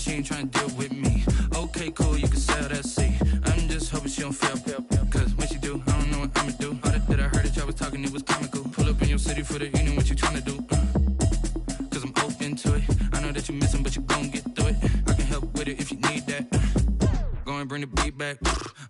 she ain't trying to deal with me. Okay, cool, you can sell that C. I'm just hoping she don't fail. Cause when she do, I don't know what I'ma do. All that I heard that y'all was talking, it was comical. Pull up in your city for the evening, what you trying to do? Cause I'm open to it. I know that you missing, but you gon' get through it. I can help with it if you need that. Go and bring the beat back.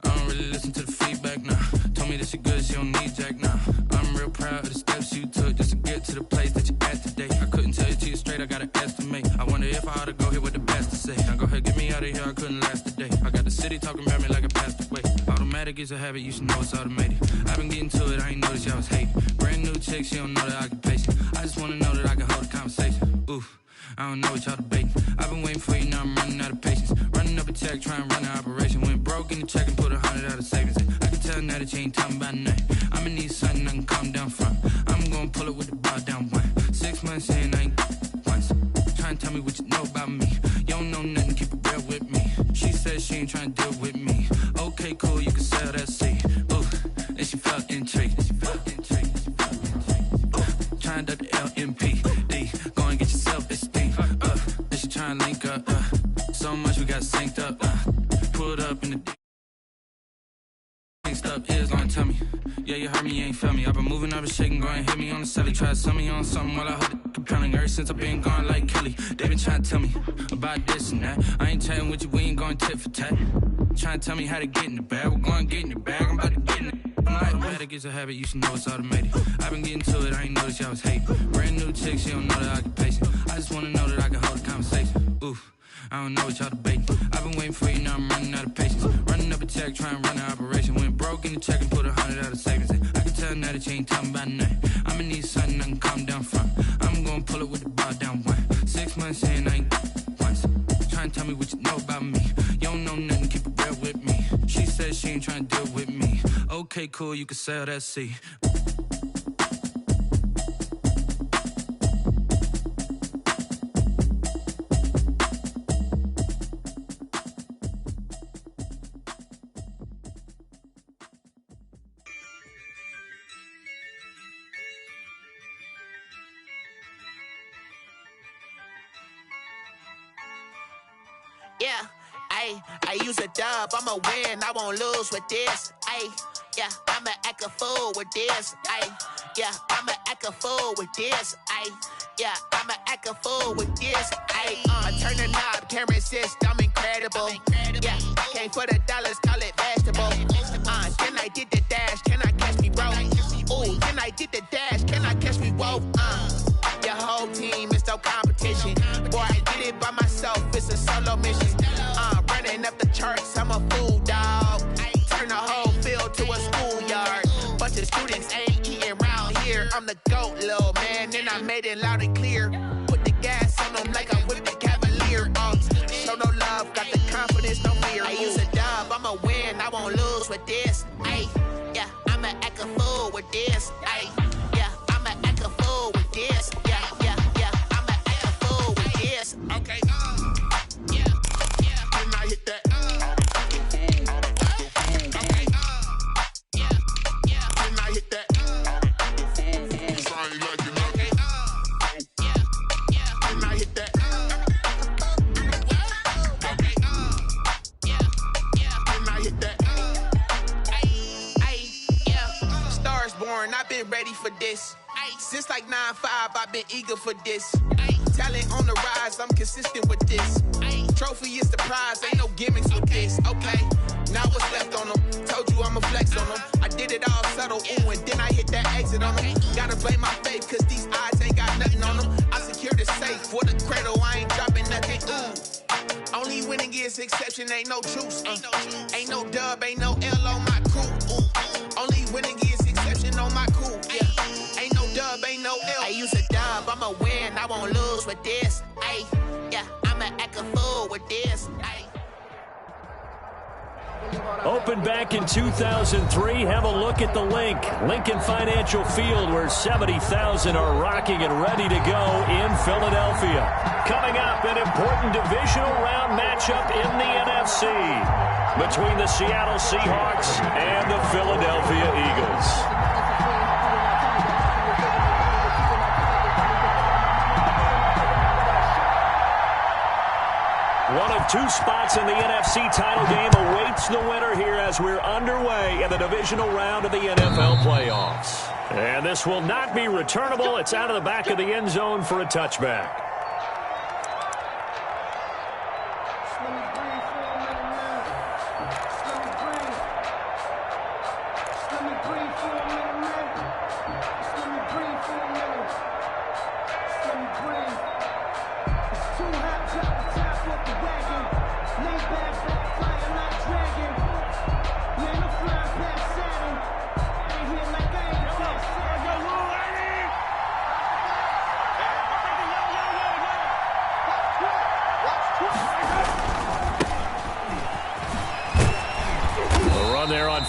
I don't really listen to the feedback, nah. Told me that she good, she don't need Jack, nah. I'm real proud of the steps you took just to get to the place that you at today. I couldn't tell you to you straight, I gotta estimate. I wonder if I ought to go here with the best to say. Now go ahead, get me out of here, I couldn't last a day. I got the city talking about me like I passed away. Automatic is a habit, you should know it's automated. I've been getting to it, I ain't noticed y'all was hating. Brand new chick, she don't know the occupation. I just wanna know that I can hold a conversation. Oof. I don't know what y'all debating. I've been waiting for you, now I'm running out of patience. Running up a check, trying to run an operation. Went broke in the check and put 100 out of savings in. I can tell now that you ain't talking about nothing. I'ma need something I can calm down from. I'm gonna pull it with the bar down one. 6 months in, I ain't once. Trying to tell me what you know about me. You don't know nothing, keep it real with me. She said she ain't trying to deal with me. Okay, cool, you can sell that C. Ooh, and she felt intrigued. Trying to duck the LMP. Go and get your self-esteem. And she trying to link up. So much we got synced up. Pulled up in the up is gonna tell me. Yeah, you heard me, you ain't feel me. I've been moving, I've been shaking, go and hit me on the celly. Try to sell me on something while I hold it compelling. Ever since I've been gone like Kelly, they been trying to tell me about this and that. I ain't chatting with you, we ain't going tit for tat. Trying to tell me how to get in the bag. We're going to get in the bag, I'm about to get in it. Automatic is a habit, you should know it's automated. I've been getting to it, I ain't noticed y'all was hating. Brand new chick, she don't know the occupation. I just wanna know that I can hold a conversation. Oof. I don't know what y'all debating. I've been waiting for you, now I'm running out of patience. Running up a check, trying to run an operation. Went broke in the check and put 100 out of savings in. I can tell now that you ain't talking about nothing. I'ma need something I can calm down from. I'm gonna pull it with the bar down one. 6 months in, I ain't once. Trying to tell me what you know about me. You don't know nothing, keep it real with me. She said she ain't trying to deal with me. Okay, cool, you can sell that C. Yeah, I use a dub, I'ma win, I won't lose with this. Yeah, I'ma act a fool with this. Yeah, I'ma act a fool with this. Yeah, I'ma act a fool with this. I turn the knob, can't resist, I'm incredible. Yeah, came for the dollars, call it vegetable. Then I did the dash, can I catch me, bro? Ooh, then I did the dash, can I catch me, whoa? Your whole team is no competition. Boy, I did it by myself, it's a solo mission. Running up the charts, I'm a fool, dog. Turn the whole field to a schoolyard. Bunch of students ain't eating round here. I'm the GOAT, little man, and I made it loud and clear. Put the gas on them like I'm with the Cavalier. Show no love, got the confidence, no fear. I use a dub, I'ma win, I won't lose with this. Yeah, I'ma act a fool with this. Yeah, I'ma act a fool with this. Yeah, I'ma act a fool with this. Okay, yeah, can I hit that? Okay, yeah, can I hit that? Sound like you know. Okay, yeah, can I hit that? Okay, yeah, can I hit that? Yeah, stars born, I've been ready for this. Since like 9-5, I've been eager for this. Talent on the rise, I'm consistent with this. Trophy is the prize, ain't no gimmicks with this. Okay, now what's left on them? Told you I'ma flex on them. I did it all subtle, ooh, and then I hit that exit on them. Gotta blame my faith, cause these odds ain't got nothing on them. I secured the safe for the cradle, I ain't dropping nothing, ooh. Only winning is exception, ain't no truce. Ain't no dub, ain't no L on my crew, ooh. Only winning is exception on my crew, yeah. Ain't no dub, ain't no L. I use a dub, I'ma win, I won't lose with this. Yeah, I'ma act a fool with this. Opened back in 2003. Have a look at the link. Lincoln Financial Field, where 70,000 are rocking and ready to go in Philadelphia. Coming up, an important divisional round matchup in the NFC between the Seattle Seahawks and the Philadelphia Eagles. 2 spots in the NFC title game awaits the winner here as we're underway in the divisional round of the NFL playoffs. And this will not be returnable. It's out of the back of the end zone for a touchback.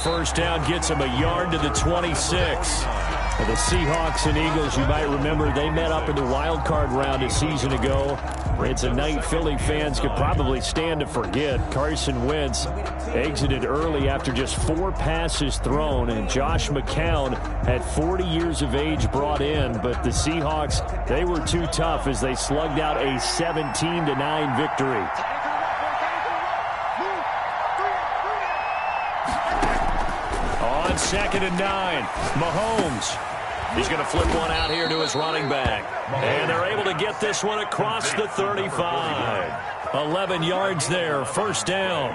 First down gets him a yard to the 26. The Seahawks and Eagles, you might remember, they met up in the wild card round a season ago. It's a night Philly fans could probably stand to forget. Carson Wentz exited early after just 4 passes thrown, and Josh McCown had 40 years of age brought in, but the Seahawks, they were too tough as they slugged out a 17-9 victory. On 2nd and 9, Mahomes. He's going to flip one out here to his running back. And they're able to get this one across the 35. 11 yards there, first down.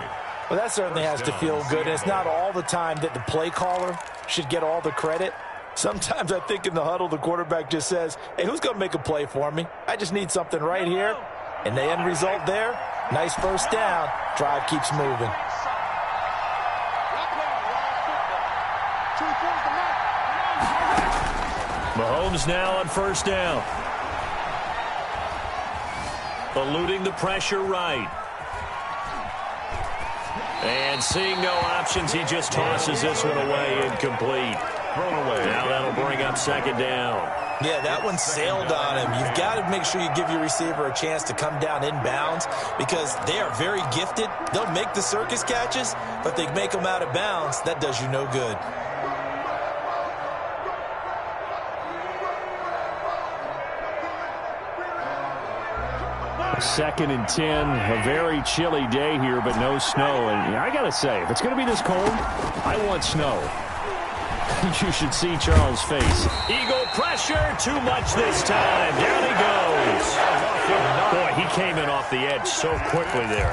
Well, that certainly has to feel good. And it's not all the time that the play caller should get all the credit. Sometimes I think in the huddle, the quarterback just says, hey, who's going to make a play for me? I just need something right here. And the end result there, nice first down. Drive keeps moving. Mahomes now on first down. Eluding the pressure right. And seeing no options, he just tosses this one away, incomplete. Thrown away. Now that'll bring up 2nd down. Yeah, that one sailed on him. You've got to make sure you give your receiver a chance to come down inbounds because they are very gifted. They'll make the circus catches, but they make them out of bounds. That does you no good. 2nd and 10, a very chilly day here, but no snow. And I got to say, if it's going to be this cold, I want snow. You should see Charles' face. Eagle pressure, too much this time. Down he goes. Boy, he came in off the edge so quickly there.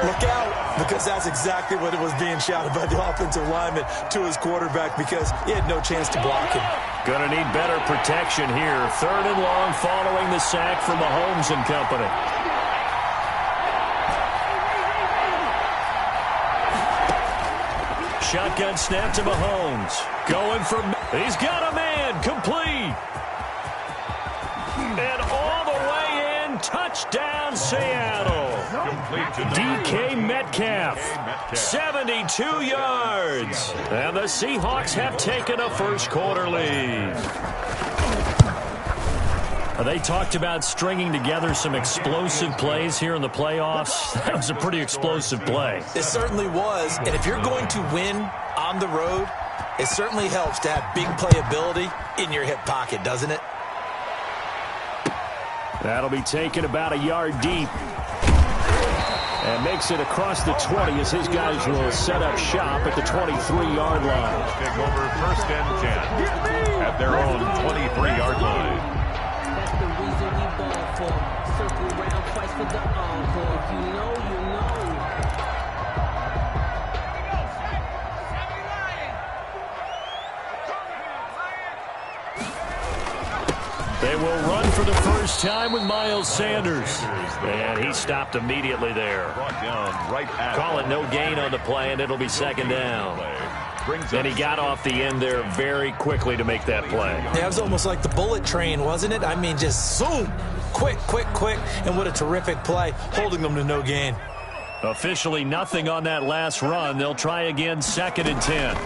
Look out, because that's exactly what it was being shouted by the offensive lineman to his quarterback because he had no chance to block him. Going to need better protection here. 3rd and long following the sack from Mahomes and company. Shotgun snap to Mahomes. Going for... He's got a man. Complete. And all the way in. Touchdown, Seattle. DK Metcalf. 72 yards. And the Seahawks have taken a first quarter lead. They talked about stringing together some explosive plays here in the playoffs. That was a pretty explosive play. It certainly was. And if you're going to win on the road, it certainly helps to have big playability in your hip pocket, doesn't it? That'll be taken about a yard deep. And makes it across the 20 as his guys will set up shop at the 23-yard line. Take over 1st and 10 at their own 23-yard line. Circle round twice for the encore. If you know, you know. They will run for the first time with Miles Sanders. And he stopped immediately there. Calling no gain on the play, and it'll be 2nd down. And he got off the end there very quickly to make that play. Yeah, it was almost like the bullet train, wasn't it? I mean, just zoom. Quick, quick, quick. And what a terrific play, holding them to no gain. Officially nothing on that last run. They'll try again, 2nd and 10.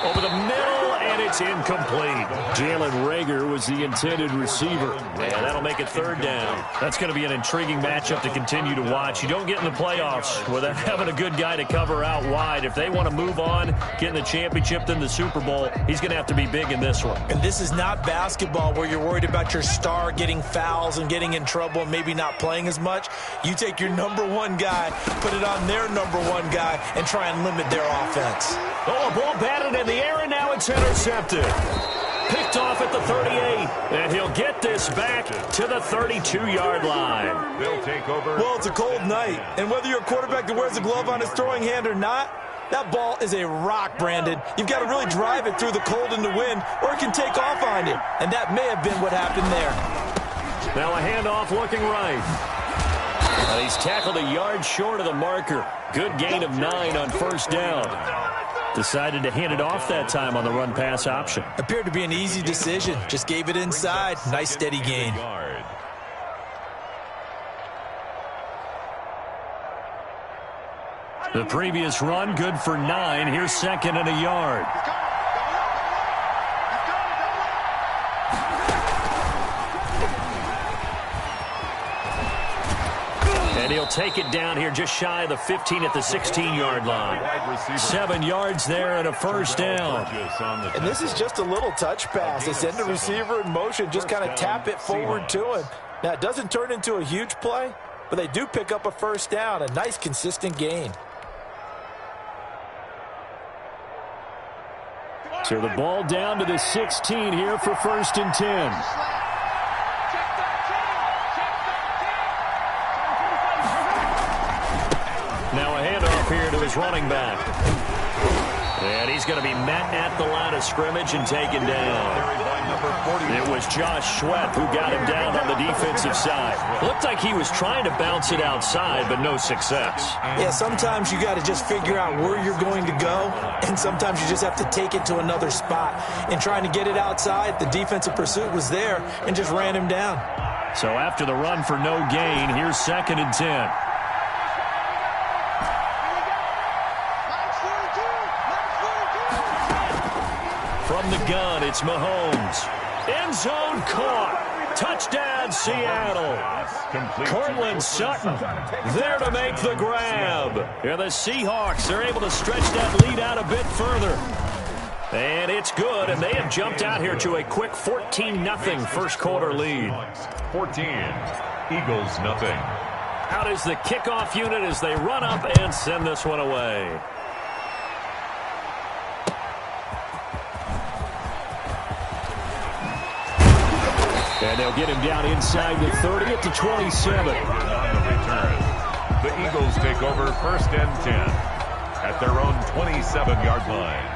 Over the middle, and it's incomplete. Jalen Reagor was the intended receiver. And that'll make it third down. That's going to be an intriguing matchup to continue to watch. You don't get in the playoffs without having a good guy to cover out wide. If they want to move on, get in the championship, then the Super Bowl, he's going to have to be big in this one. And this is not basketball where you're worried about your star getting fouls and getting in trouble and maybe not playing as much. You take your number one guy, put it on their number one guy, and try and limit their offense. Oh, a ball batted in the air, and now it's intercepted. Picked off at the 38, and he'll get this back to the 32-yard line. They'll take over. Well, it's a cold night, and whether you're a quarterback that wears a glove on his throwing hand or not, that ball is a rock, Brandon. You've got to really drive it through the cold and the wind, or it can take off on you. And that may have been what happened there. Now a handoff looking right. He's tackled a yard short of the marker. Good gain of 9 on first down. Decided to hand it off that time on the run-pass option. Appeared to be an easy decision. Just gave it inside. Nice steady gain. The previous run, good for 9. Here's second and a yard. And he'll take it down here just shy of the 15 at the 16-yard line. 7 yards there and a first down. And this is just a little touch pass. They send the receiver in motion, just kind of tap it forward to him. Now, it doesn't turn into a huge play, but they do pick up a first down, a nice, consistent gain. So the ball down to the 16 here for first and 10. Now a handoff here to his running back. And he's going to be met at the line of scrimmage and taken down. It was Josh Sweat who got him down on the defensive side. Looked like he was trying to bounce it outside, but no success. Yeah, sometimes you got to just figure out where you're going to go, and sometimes you just have to take it to another spot. And trying to get it outside, the defensive pursuit was there and just ran him down. So after the run for no gain, here's second and 10. From the gun, it's Mahomes. End zone caught. Touchdown, Seattle. Cortland Sutton there to make the grab. And the Seahawks are able to stretch that lead out a bit further. And it's good, and they have jumped out here to a quick 14-0 first quarter lead. 14, Eagles nothing. Out is the kickoff unit as they run up and send this one away. And they'll get him down inside the 30 at the 27. On the return, the Eagles take over first and 10 at their own 27-yard line.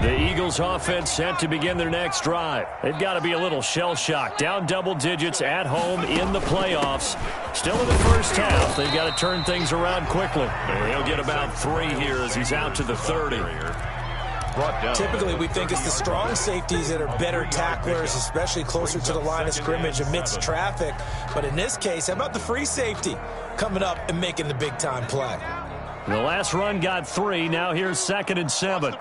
The Eagles offense set to begin their next drive. They've got to be a little shell-shocked. Down double digits at home in the playoffs. Still in the first half. They've got to turn things around quickly. And he'll get about 3 here as he's out to the 30. Typically, we think it's the strong safeties that are better tacklers, especially closer to the line of scrimmage amidst traffic. But in this case, how about the free safety coming up and making the big-time play? The last run got 3. Now here's second and 7.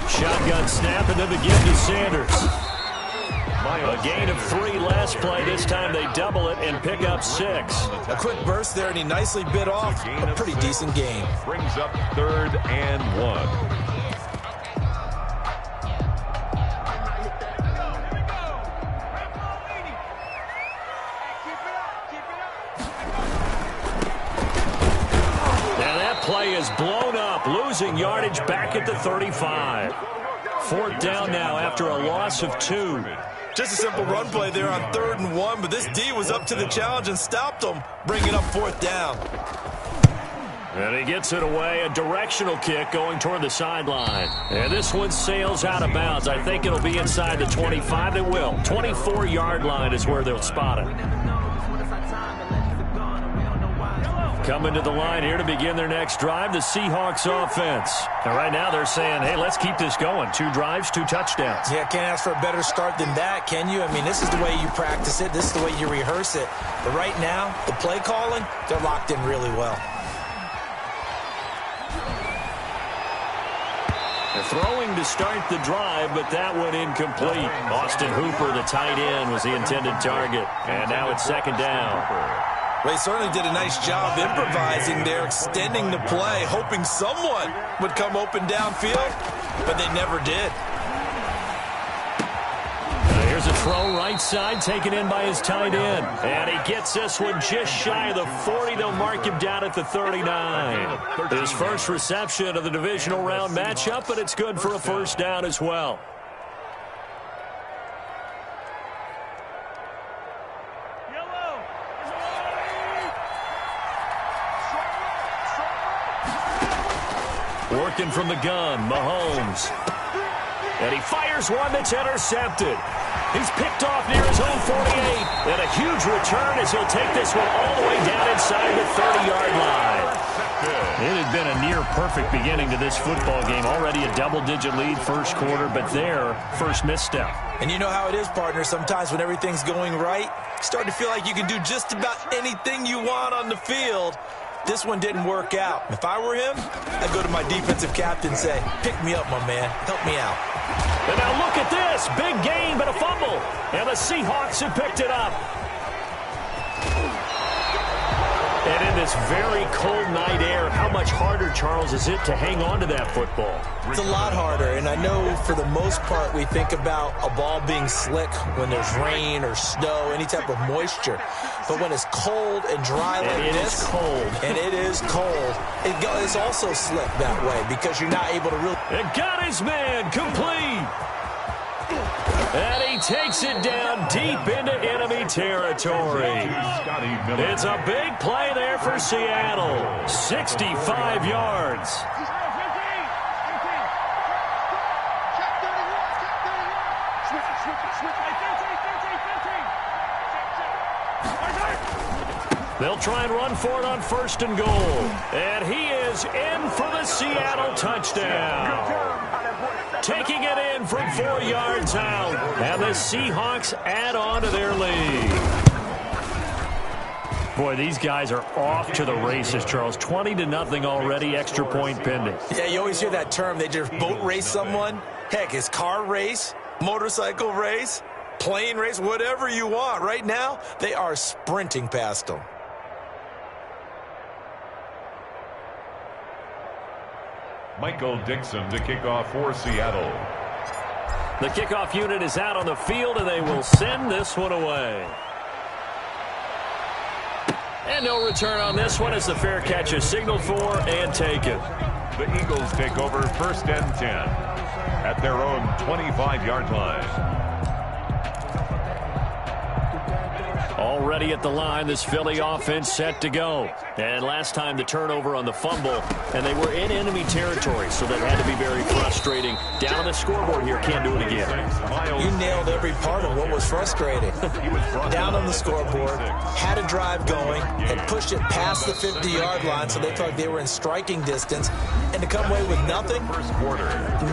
Shotgun snap, and then the give to Sanders. A gain of 3 last play. This time they double it and pick up 6. A quick burst there, and he nicely bit off a pretty decent gain. Brings up 3rd and 1. And that play is blown up, losing yardage back at the 35. 4th down now after a loss of 2. Just a simple run play there on 3rd and 1, but this D was up to the challenge and stopped him, bringing up 4th down. And he gets it away, a directional kick going toward the sideline. And this one sails out of bounds. I think it'll be inside the 25. It will. 24-yard line is where they'll spot it. Coming to the line here to begin their next drive, the Seahawks offense. And right now they're saying, hey, let's keep this going. 2 drives, 2 touchdowns. Yeah, can't ask for a better start than that, can you? I mean, this is the way you practice it. This is the way you rehearse it. But right now, the play calling, they're locked in really well. They're throwing to start the drive, but that went incomplete. Austin Hooper, the tight end, was the intended target. And now it's 2nd down. They certainly did a nice job improvising there, extending the play, hoping someone would come open downfield, but they never did. Here's a throw right side, taken in by his tight end. And he gets this one just shy of the 40. They'll mark him down at the 39. His first reception of the divisional round matchup, but it's good for a 1st down as well. Working from the gun, Mahomes. And he fires one that's intercepted. He's picked off near his own 48. And a huge return as he'll take this one all the way down inside the 30-yard line. It had been a near-perfect beginning to this football game. Already a double-digit lead first quarter, but their first misstep. And you know how it is, partner. Sometimes when everything's going right, you start to feel like you can do just about anything you want on the field. This one didn't work out. If I were him, I'd go to my defensive captain and say, pick me up, my man. Help me out. And now look at this. Big gain, but a fumble. And the Seahawks have picked it up. And in this very cold night air, how much harder, Charles, is it to hang on to that football? It's a lot harder, and I know for the most part we think about a ball being slick when there's rain or snow, any type of moisture. But when it's cold and dry like this, and it is cold, it's also slick that way because you're not able to really... And got his man complete. And he takes it down deep into enemy territory. It's a big play there for Seattle. 65 yards. They'll try and run for it on 1st and goal. And he is in for the Seattle touchdown. Taking it in from 4 yards out. And the Seahawks add on to their lead. Boy, these guys are off to the races, Charles. 20-0 already, extra point pending. Yeah, you always hear that term. They just boat race someone. Heck, it's car race, motorcycle race, plane race, whatever you want. Right now, they are sprinting past them. Michael Dixon to kick off for Seattle. The kickoff unit is out on the field, and they will send this one away. And no return on this one as the fair catch is signaled for and taken. The Eagles take over 1st and 10 at their own 25-yard line. Already at the line, this Philly offense set to go. And last time the turnover on the fumble, and they were in enemy territory, so that had to be very frustrating. Down on the scoreboard here, can't do it again. You nailed every part of what was frustrating. Down on the scoreboard, had a drive going, had pushed it past the 50-yard line, so they thought they were in striking distance, and to come away with nothing,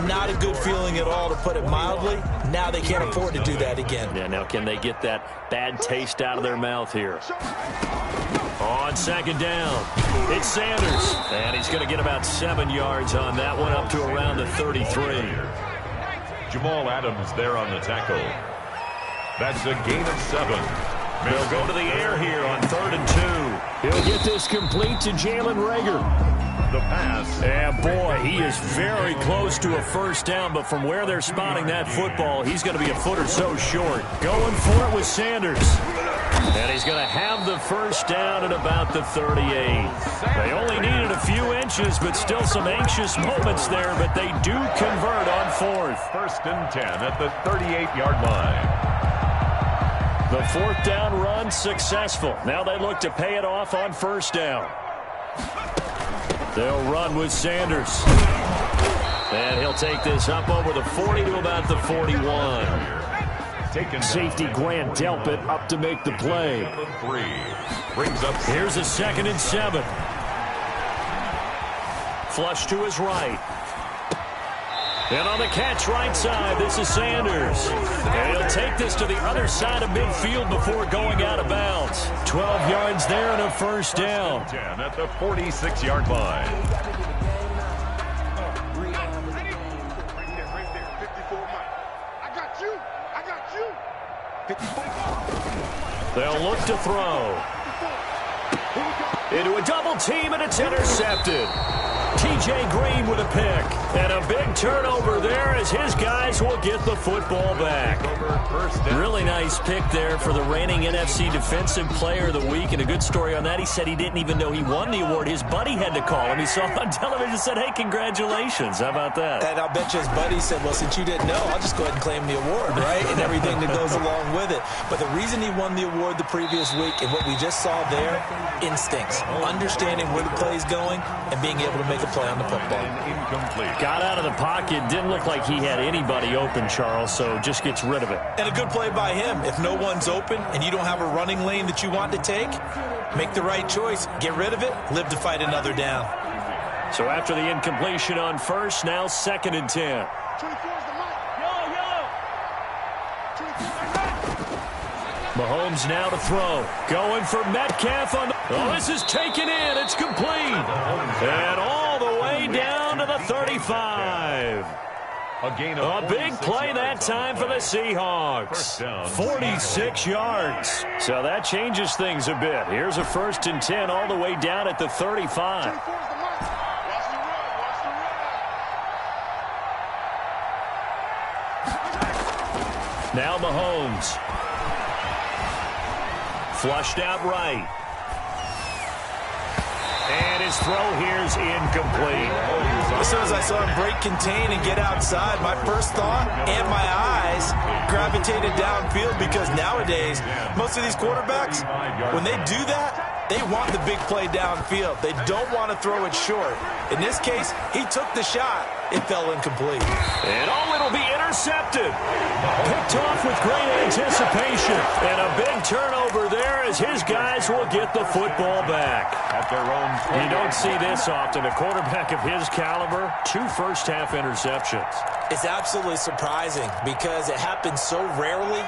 not a good feeling at all, to put it mildly. Now they can't afford to do that again. Yeah, now can they get that bad taste out of their mouth here? On 2nd down, it's Sanders. And he's going to get about 7 yards on that one, up to around the 33. Jamal Adams there on the tackle. That's a gain of 7. They'll go to the air here on 3rd and 2. He'll get this complete to Jalen Reagor. The pass. And boy, he is very close to a 1st down, but from where they're spotting that football, he's going to be a foot or so short. Going for it with Sanders. And he's going to have the 1st down at about the 38. They only needed a few inches, but still some anxious moments there, but they do convert on 4th. 1st and 10 at the 38-yard line. The 4th down run successful. Now they look to pay it off on 1st down. They'll run with Sanders. And he'll take this up over the 40 to about the 41. Safety Grant Delpit up to make the play. Brings up. Here's a 2nd and 7. Flush to his right. And on the catch right side, this is Sanders. And he'll take this to the other side of midfield before going out of bounds. 12 yards there and a first down. 10 at the 46-yard line. They'll look to throw. Into a double team, and it's intercepted. T.J. Green with a pick. And a big turnover there as his guys will get the football back. Really nice pick there for the reigning NFC Defensive Player of the Week. And a good story on that. He said he didn't even know he won the award. His buddy had to call him. He saw it on television and said, hey, congratulations. How about that? And I'll bet you his buddy said, well, since you didn't know, I'll just go ahead and claim the award, right? And everything that goes along with it. But the reason he won the award the previous week and what we just saw there, instincts. Understanding where the play is going and being able to make a play on the football. Incomplete. Got out of the pocket. Didn't look like he had anybody open, Charles, so just gets rid of it. And a good play by him. If no one's open and you don't have a running lane that you want to take, make the right choice. Get rid of it. Live to fight another down. So after the incompletion on first, now 2nd and 10. Mahomes now to throw. Going for Metcalf on the... Oh, this is taken in. It's complete. And all the way down to the 35. A big play that time for the Seahawks. 46 yards. So that changes things a bit. Here's a 1st and 10 all the way down at the 35. Now Mahomes. Flushed out right. And his throw here's incomplete. As soon as I saw him break contain and get outside, my first thought and my eyes gravitated downfield because nowadays, most of these quarterbacks, when they do that, they want the big play downfield. They don't want to throw it short. In this case, he took the shot. It fell incomplete. And it'll be intercepted. Picked off with great anticipation. And a big turnover there as his guys will get the football back. At their own 20. You don't see this often. A quarterback of his caliber, 2 first-half interceptions. It's absolutely surprising because it happens so rarely.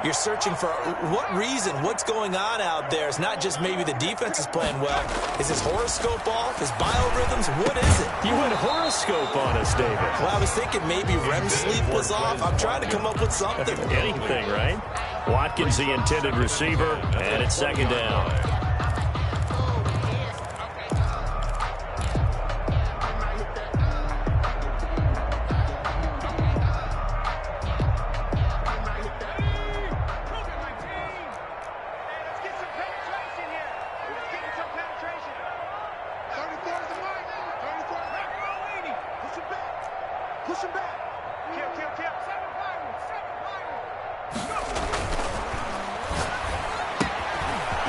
You're searching for what reason, what's going on out there. It's not just maybe the defense is playing well. Is his horoscope off? His biorhythms? What is it? You went horoscope on us, David. Well, I was thinking maybe REM sleep was off. I'm trying to come up with something. Anything, right? Watkins, the intended receiver, and it's 2nd down.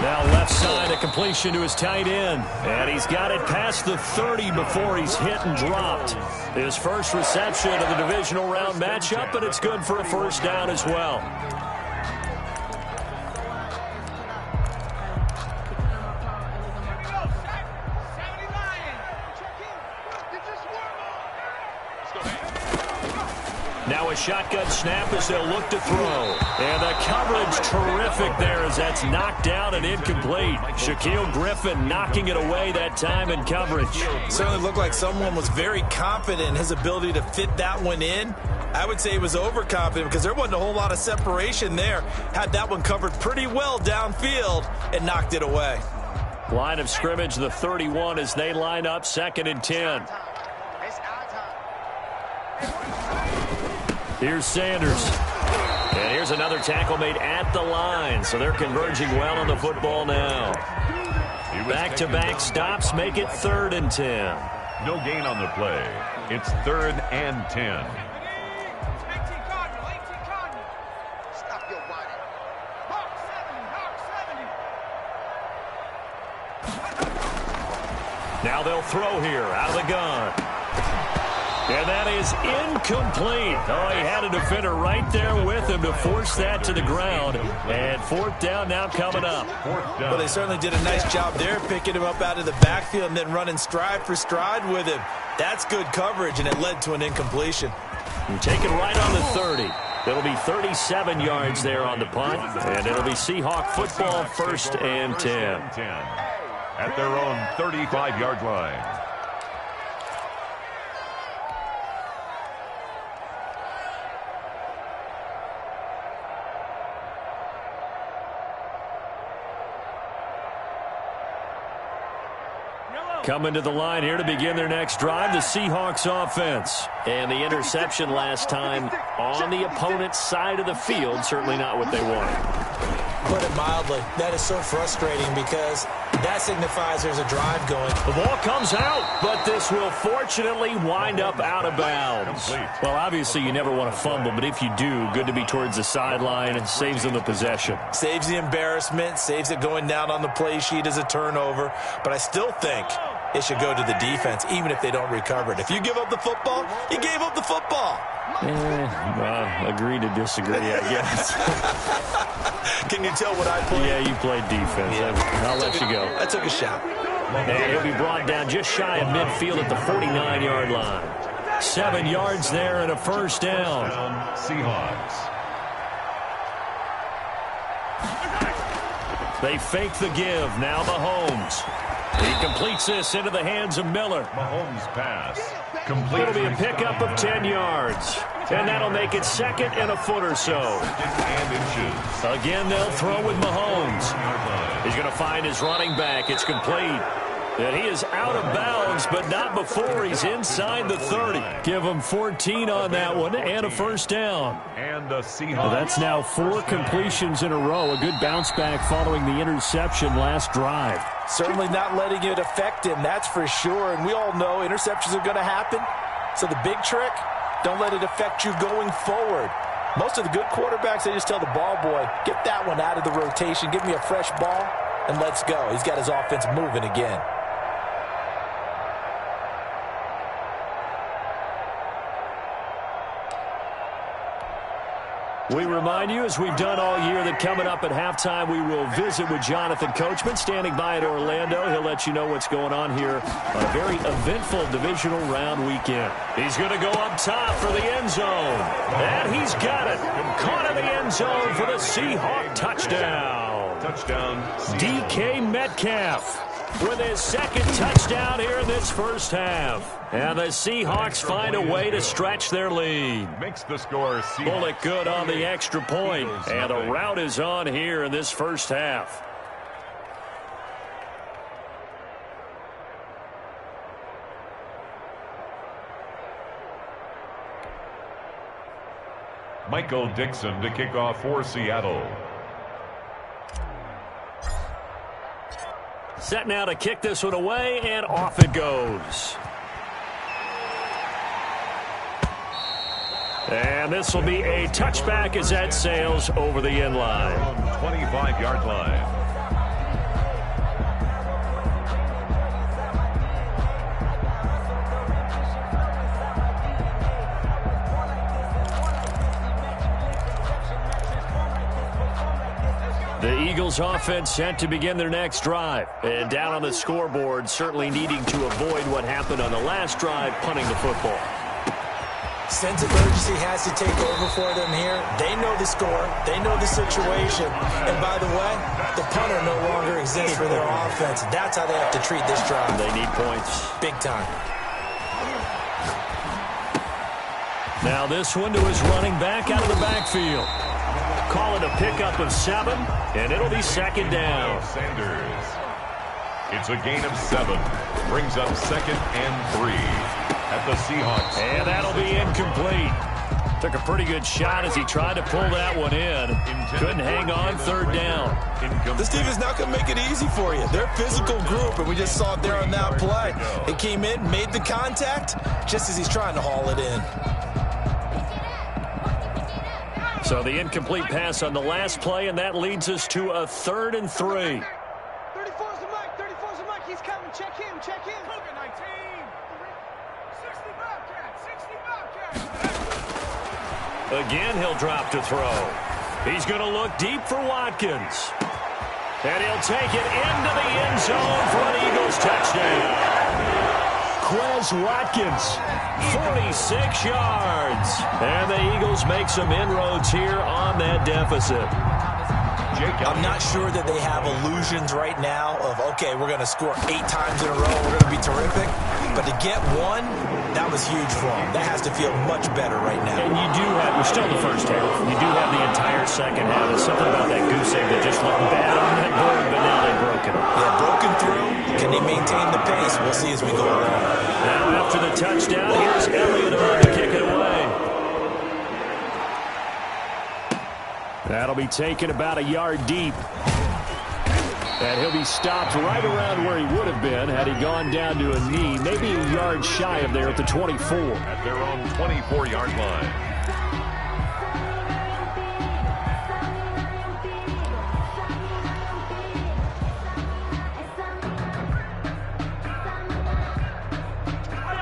Now left side, a completion to his tight end. And he's got it past the 30 before he's hit and dropped. His first reception of the divisional round matchup, but it's good for a first down as well. Now a shotgun snap as they'll look to throw. And the coverage terrific there as that's knocked down and incomplete. Shaquille Griffin knocking it away that time in coverage. Certainly looked like someone was very confident in his ability to fit that one in. I would say he was overconfident because there wasn't a whole lot of separation there. Had that one covered pretty well downfield and knocked it away. Line of scrimmage, the 31 as they line up 2nd and 10. Here's Sanders. And here's another tackle made at the line. So they're converging well on the football now. Back-to-back stops make it 3rd and 10. No gain on the play. It's 3rd and 10. Now they'll throw here out of the gun. And that is incomplete. Oh, he had a defender right there with him to force that to the ground. And fourth down now coming up. Well, they certainly did a nice job there, picking him up out of the backfield and then running stride for stride with him. That's good coverage, and it led to an incompletion. And taken right on the 30. It'll be 37 yards there on the punt, and it'll be Seahawk football, 1st and 10. At their own 35-yard line. Coming to the line here to begin their next drive, the Seahawks offense. And the interception last time on the opponent's side of the field, certainly not what they wanted. Put it mildly, that is so frustrating because that signifies there's a drive going. The ball comes out, but this will fortunately wind up out of bounds. Well, obviously you never want to fumble, but if you do, good to be towards the sideline and saves them the possession. Saves the embarrassment, saves it going down on the play sheet as a turnover, but I still think it should go to the defense, even if they don't recover it. If you give up the football, you gave up the football. Agree to disagree, I guess. Can you tell what I played? Yeah, you played defense. Yeah. I'll let you go. I took a shot. And he'll be brought down just shy of midfield at the 49-yard line. 7 yards there and a first down. Seahawks. They fake the give. Now Mahomes. He completes this into the hands of Miller. Mahomes pass. Complete. It'll be a pickup of 10 yards. And that'll make it 2nd and a foot or so. Again, they'll throw with Mahomes. He's going to find his running back. It's complete. And he is out of bounds, but not before he's inside the 30. Give him 14 on that one and a first down. And the Seahawks. Well, that's now 4 completions in a row. A good bounce back following the interception last drive. Certainly not letting it affect him, that's for sure. And we all know interceptions are going to happen. So the big trick, don't let it affect you going forward. Most of the good quarterbacks, they just tell the ball boy, get that one out of the rotation, give me a fresh ball, and let's go. He's got his offense moving again. We remind you, as we've done all year, that coming up at halftime, we will visit with Jonathan Coachman, standing by at Orlando. He'll let you know what's going on here on a very eventful divisional round weekend. He's going to go up top for the end zone. And he's got it. Caught in the end zone for the Seahawk touchdown. Touchdown. DK Metcalf with his 2nd touchdown here in this first half. And the Seahawks find a way to stretch their lead. Makes the score. Bullock good on the extra point. And the route is on here in this first half. Michael Dixon to kick off for Seattle. Set now to kick this one away, and off it goes. And this will be a touchback as that sails over the end line. 25-yard line. The Eagles offense set to begin their next drive. And down on the scoreboard, certainly needing to avoid what happened on the last drive, punting the football. Sense of urgency has to take over for them here. They know the score. They know the situation. And by the way, the punter no longer exists for their offense. That's how they have to treat this drive. They need points. Big time. Now this one to his running back out of the backfield. Call it a pickup of 7, and it'll be 2nd down. Sanders. It's a gain of 7. Brings up 2nd and 3 at the Seahawks. And that'll be incomplete. Took a pretty good shot as he tried to pull that one in. Couldn't hang on, 3rd down. This team is not going to make it easy for you. They're a physical group, and we just saw it there on that play. It came in, made the contact, just as he's trying to haul it in. So the incomplete pass on the last play, and that leads us to a 3rd and 3. 34's the Mike. 34's the Mike. He's coming. Check him. Check him. 19. Again, he'll drop to throw. He's going to look deep for Watkins. And he'll take it into the end zone for an Eagles touchdown. Quez Watkins, 46 yards. And the Eagles make some inroads here on that deficit. I'm not sure that they have illusions right now of, okay, we're going to score 8 times in a row, we're going to be terrific. But to get one, that was huge for them. That has to feel much better right now. And you do have, we're still in the first half, you do have the entire second half. There's something about that goose egg that just looked bad on that board, but now they've broken it. Yeah, broken through. Can they maintain the pace? We'll see as we go along. Now after the touchdown, here's Elliott on to kick it away. That'll be taken about a yard deep. And he'll be stopped right around where he would have been had he gone down to a knee, maybe a yard shy of there at the 24. At their own 24-yard line.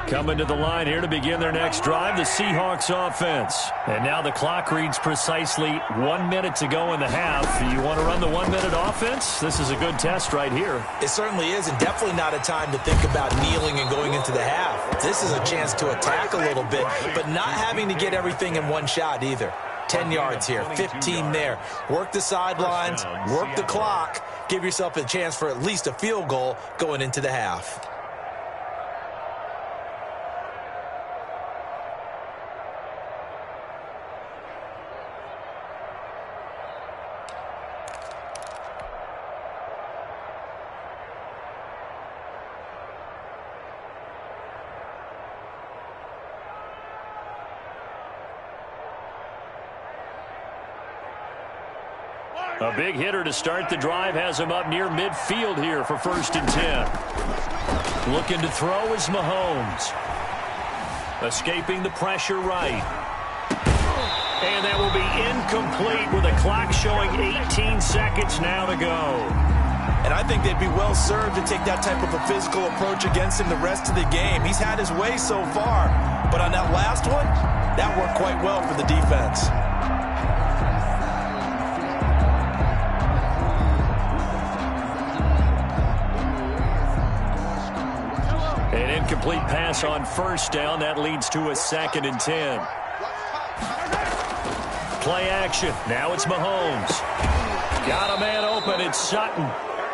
Coming to the line here to begin their next drive, the Seahawks offense. And now the clock reads precisely 1 minute to go in the half. You want to run the 1 minute offense? This is a good test right here. It certainly is, and definitely not a time to think about kneeling and going into the half. This is a chance to attack a little bit, but not having to get everything in one shot either. 10 yards here, 15 there. Work the sidelines, work the clock, give yourself a chance for at least a field goal going into the half. A big hitter to start the drive has him up near midfield here for 1st and 10. Looking to throw is Mahomes. Escaping the pressure right. And that will be incomplete with a clock showing 18 seconds now to go. And I think they'd be well served to take that type of a physical approach against him the rest of the game. He's had his way so far. But on that last one, that worked quite well for the defense. An incomplete pass on 1st down. That leads to a 2nd and 10. Play action. Now it's Mahomes. Got a man open. It's Sutton.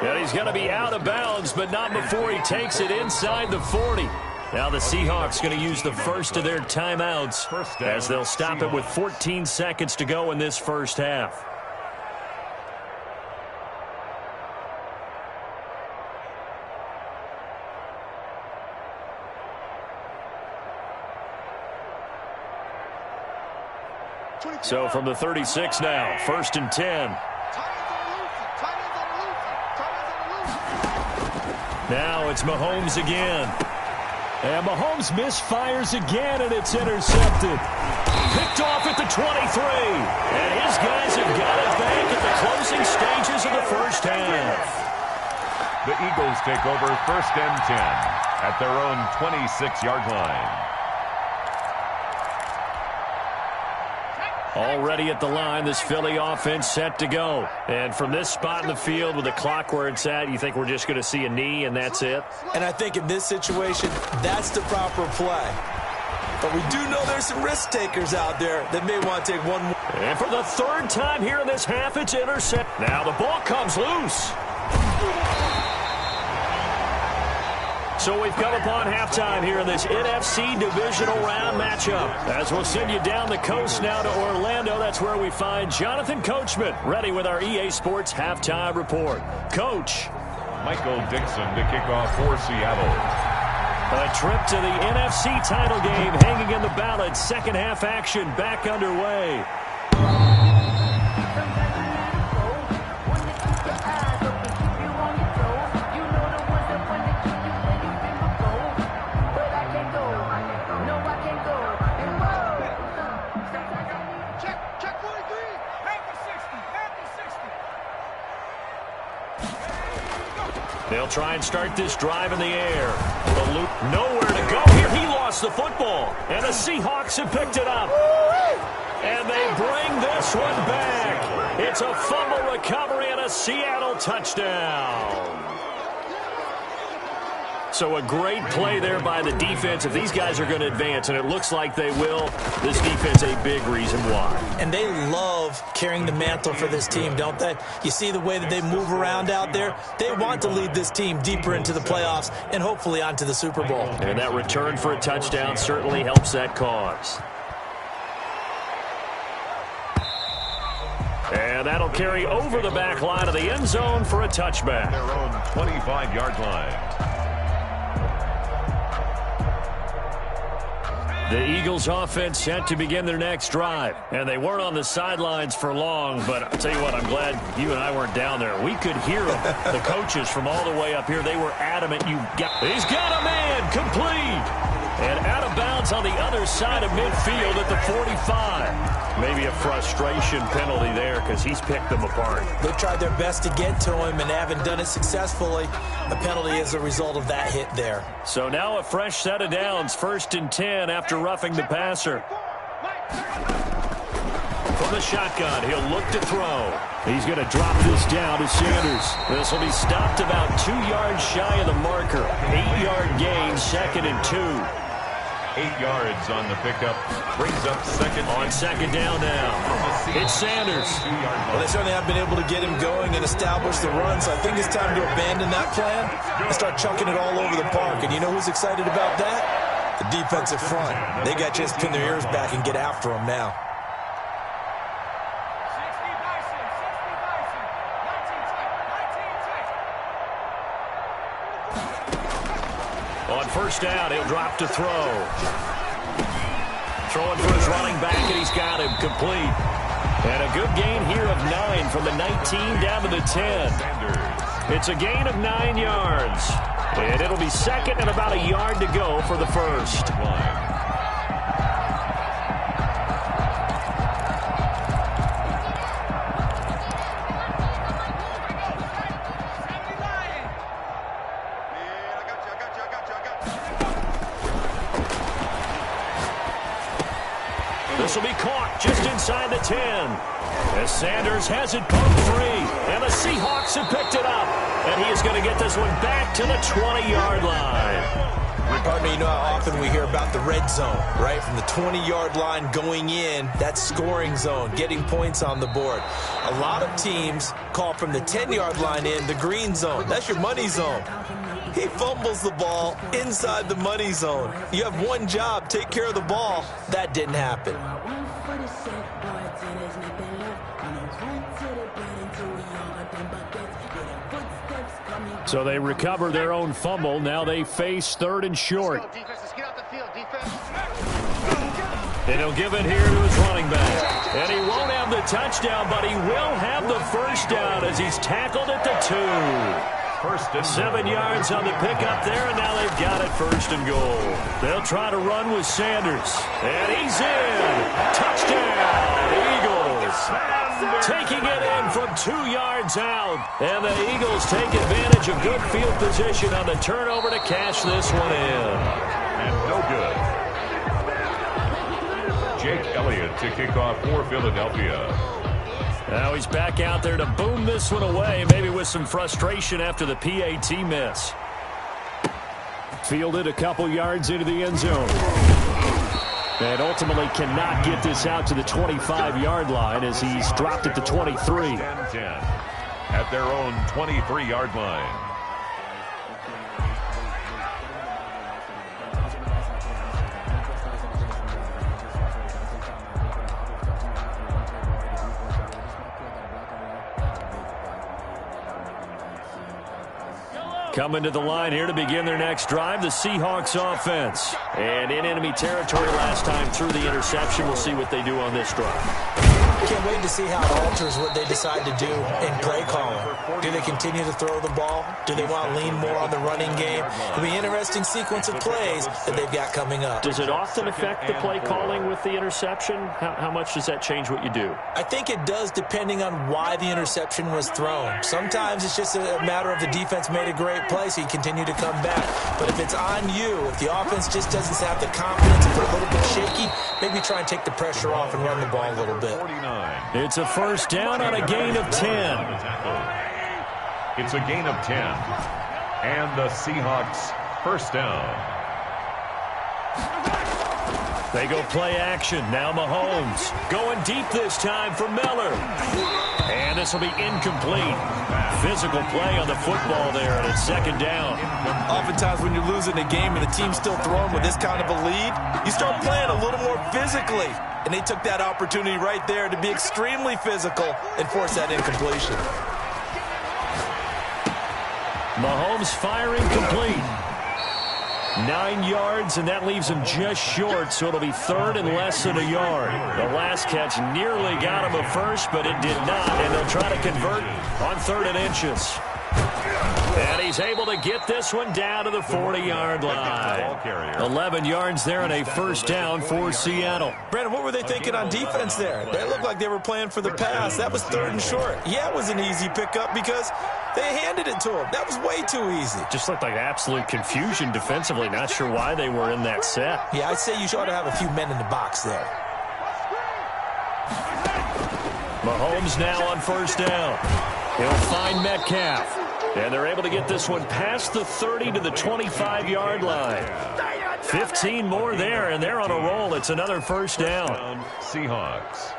And he's going to be out of bounds, but not before he takes it inside the 40. Now the Seahawks going to use the first of their timeouts as they'll stop it with 14 seconds to go in this first half. So from the 36 now, 1st and 10. Now it's Mahomes again. And Mahomes misfires again, and it's intercepted. Picked off at the 23. And his guys have got it back at the closing stages of the first half. The Eagles take over 1st and 10 at their own 26-yard line. Already at the line, this Philly offense set to go. And from this spot in the field with the clock where it's at, you think we're just going to see a knee and that's it? And I think in this situation, that's the proper play. But we do know there's some risk takers out there that may want to take one more. And for the 3rd time here in this half, it's intercepted. Now the ball comes loose. So we've come upon halftime here in this NFC divisional round matchup. As we'll send you down the coast now to Orlando, that's where we find Jonathan Coachman ready with our EA Sports halftime report. Coach. Michael Dixon to kick off for Seattle. A trip to the NFC title game hanging in the balance. Second half action back underway. They'll try and start this drive in the air. The loop, nowhere to go here. He lost the football, and the Seahawks have picked it up. And they bring this one back. It's a fumble recovery and a Seattle touchdown. So a great play there by the defense. If these guys are going to advance, and it looks like they will, this defense a big reason why. And they love carrying the mantle for this team, don't they? You see the way that they move around out there? They want to lead this team deeper into the playoffs and hopefully onto the Super Bowl. And that return for a touchdown certainly helps that cause. And that'll carry over the back line of the end zone for a touchback. Their own 25-yard line. The Eagles offense set to begin their next drive. And they weren't on the sidelines for long, but I'll tell you what, I'm glad you and I weren't down there. We could hear them, the coaches from all the way up here. They were adamant. He's got a man, complete. And out of bounds on the other side of midfield at the 45. Maybe a frustration penalty there because he's picked them apart. They tried their best to get to him and haven't done it successfully. A penalty is a result of that hit there. So now a fresh set of downs, 1st and 10 after roughing the passer. From the shotgun, he'll look to throw. He's going to drop this down to Sanders. This will be stopped about 2 yards shy of the marker. 8-yard gain, 2nd and 2. 8 yards on the pickup. Brings up second down now. It's Sanders. Well, they certainly have been able to get him going and establish the run, so I think it's time to abandon that plan and start chucking it all over the park. And you know who's excited about that? The defensive front. They got a chance to pin their ears back and get after him now. On 1st down, he'll drop to throw. Throwing for his running back, and he's got him complete. And a good gain here of 9 from the 19 down to the 10. It's a gain of 9 yards. And it'll be 2nd and about a yard to go for the first. This will be caught just inside the 10. As Sanders has it poked free. And the Seahawks have picked it up. And he is going to get this one back to the 20-yard line. Partner, you know how often we hear about the red zone, right? From the 20-yard line going in, that's scoring zone, getting points on the board. A lot of teams call from the 10-yard line in the green zone. That's your money zone. He fumbles the ball inside the money zone. You have one job, take care of the ball. That didn't happen. So they recover their own fumble. Now they face 3rd and short. And he'll give it here to his running back. And he won't have the touchdown, but he will have the first down as he's tackled at the 2. 7 yards on the pickup there, and now they've got it 1st and goal. They'll try to run with Sanders. And he's in. Touchdown, Eagles. Taking it in from 2 yards out. And the Eagles take advantage of good field position on the turnover to cash this one in. And no good. Jake Elliott to kick off for Philadelphia. Now he's back out there to boom this one away, maybe with some frustration after the PAT miss. Fielded a couple yards into the end zone. And ultimately cannot get this out to the 25-yard line as he's dropped at the 23. 10-10 at their own 23-yard line. Coming to the line here to begin their next drive, the Seahawks offense. And in enemy territory last time through the interception. We'll see what they do on this drive. can't wait to see how it alters what they decide to do in play calling. Do they continue to throw the ball? Do they want to lean more on the running game? It'll be an interesting sequence of plays that they've got coming up. Does it often affect the play calling with the interception? How much does that change what you do? I think it does, depending on why the interception was thrown. Sometimes it's just a matter of the defense made a great play, so you continue to come back. But if it's on you, if the offense just doesn't have the confidence, if they're a little bit shaky, maybe try and take the pressure off and run the ball a little bit. It's a first down on a gain of 10. It's a gain of 10. And the Seahawks first down. They go play action. Now Mahomes going deep this time for Miller. And this will be incomplete. Physical play on the football there, and it's second down. Oftentimes when you're losing a game and the team's still throwing with this kind of a lead, you start playing a little more physically. And they took that opportunity right there to be extremely physical and force that incompletion. Mahomes firing complete. 9 yards, and that leaves him just short, so it'll be third and less than a yard. The last catch nearly got him a first, but it did not, and they'll try to convert on 3rd and inches. And he's able to get this one down to the 40-yard line. 11 yards there and a first down for Seattle. Brandon, what were they thinking on defense there? They looked like they were playing for the pass. That was 3rd and short. Yeah, it was an easy pickup because they handed it to him. That was way too easy. Just looked like absolute confusion defensively. Not sure why they were in that set. Yeah, I'd say you ought to have a few men in the box there. Mahomes now on first down. He'll find Metcalf. And they're able to get this one past the 30 to the 25-yard line. 15 more there, and they're on a roll. It's another first down. Seahawks.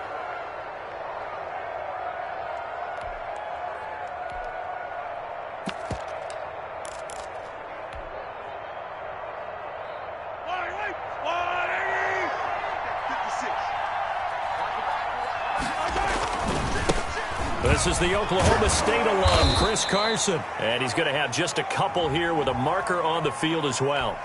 This is the Oklahoma State alum, Chris Carson. And he's going to have just a couple here with a marker on the field as well.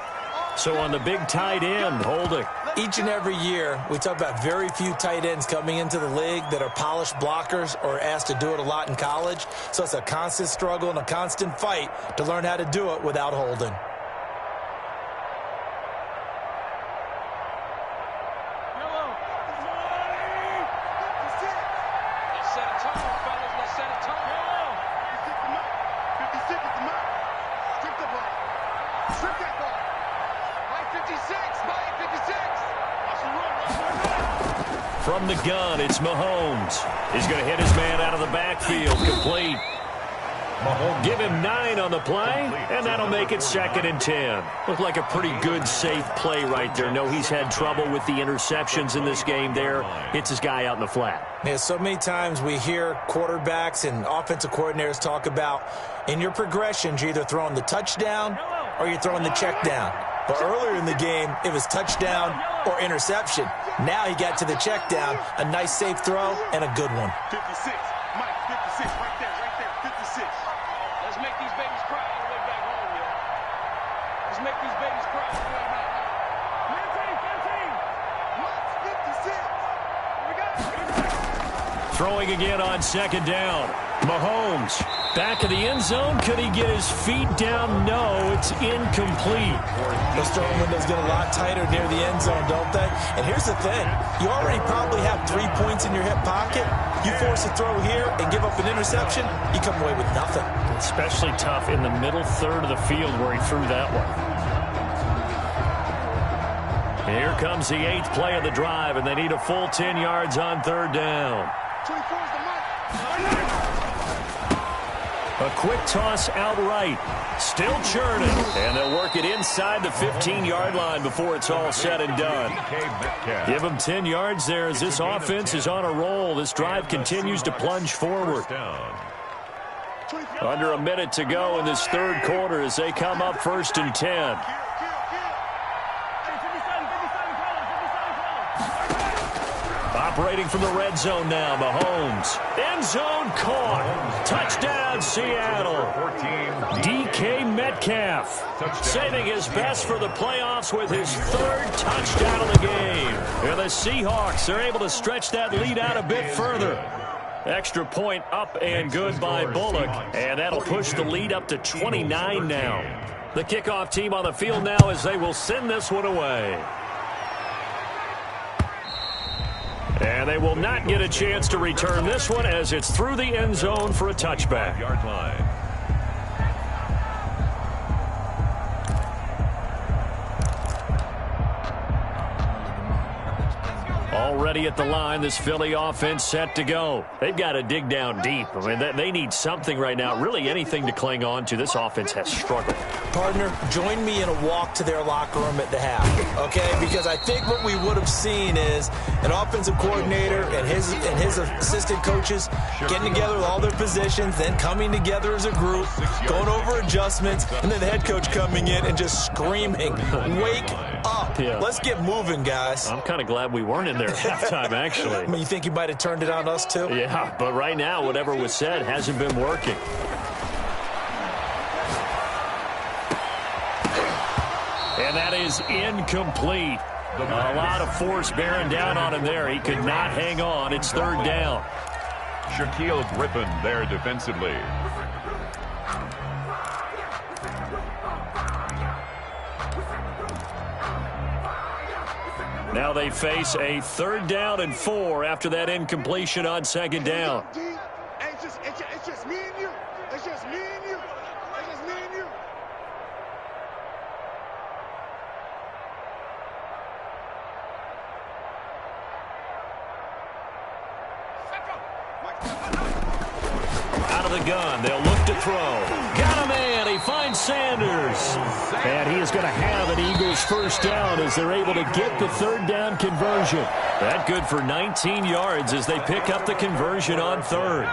So on the big tight end, holding. Each and every year, we talk about very few tight ends coming into the league that are polished blockers or asked to do it a lot in college. So it's a constant struggle and a constant fight to learn how to do it without holding. From the gun, it's Mahomes. He's going to hit his man out of the backfield, complete. Mahomes. Give him 9 on the play, and that'll make it 2nd and 10. Looked like a pretty good, safe play right there. No, he's had trouble with the interceptions in this game there. Hits his guy out in the flat. Yeah, so many times we hear quarterbacks and offensive coordinators talk about in your progressions, you're either throwing the touchdown or you're throwing the check down. But earlier in the game, it was touchdown or interception. Now he got to the check down, a nice safe throw, and a good one. 56, Mike, 56, right there, 56. Let's make these babies cry on the way back home, yo. Let's make these babies cry on the way back home. 15. Throwing again on 2nd down. Mahomes back in the end zone. Could he get his feet down? No, it's incomplete. Those throwing windows get a lot tighter near the end zone, don't they? And here's the thing. You already probably have 3 points in your hip pocket. You force a throw here and give up an interception, you come away with nothing. Especially tough in the middle third of the field where he threw that one. Here comes the 8th play of the drive, and they need a full 10 yards on 3rd down. A quick toss outright. Still churning. And they'll work it inside the 15-yard line before it's all said and done. Give them 10 yards there as this offense is on a roll. This drive continues to plunge forward. Under a minute to go in this 3rd quarter as they come up 1st and 10. Operating from the red zone now, Mahomes. End zone caught. Touchdown, Seattle. DK Metcalf saving his best for the playoffs with his third touchdown of the game. And the Seahawks are able to stretch that lead out a bit further. Extra point up and good by Bullock. And that'll push the lead up to 29 now. The kickoff team on the field now as they will send this one away. And they will not get a chance to return this one as it's through the end zone for a touchback. Yard line. Already at the line, this Philly offense set to go. They've got to dig down deep. I mean, they need something right now, really anything to cling on to. This offense has struggled. Partner, join me in a walk to their locker room at the half, okay? Because I think what we would have seen is an offensive coordinator and his assistant coaches getting together with all their positions, then coming together as a group, going over adjustments, and then the head coach coming in and just screaming, "Wake up. Yeah. Let's get moving, guys." I'm kind of glad we weren't in there at halftime, actually. I mean, you think he might have turned it on us, too? Yeah, but right now, whatever was said hasn't been working. And that is incomplete. A lot of force bearing down on him there. He could not hang on. It's third down. Shaquille Griffin there defensively. Now they face a 3rd down and 4 after that incompletion on 2nd down. It's just me and you. It's just me and you. It's just me and you. Out of the gun, they'll look to throw. Got a man, he finds Sanders. And he is going to have an Eagles first down as they're able to get the 3rd down conversion. That good for 19 yards as they pick up the conversion on 3rd.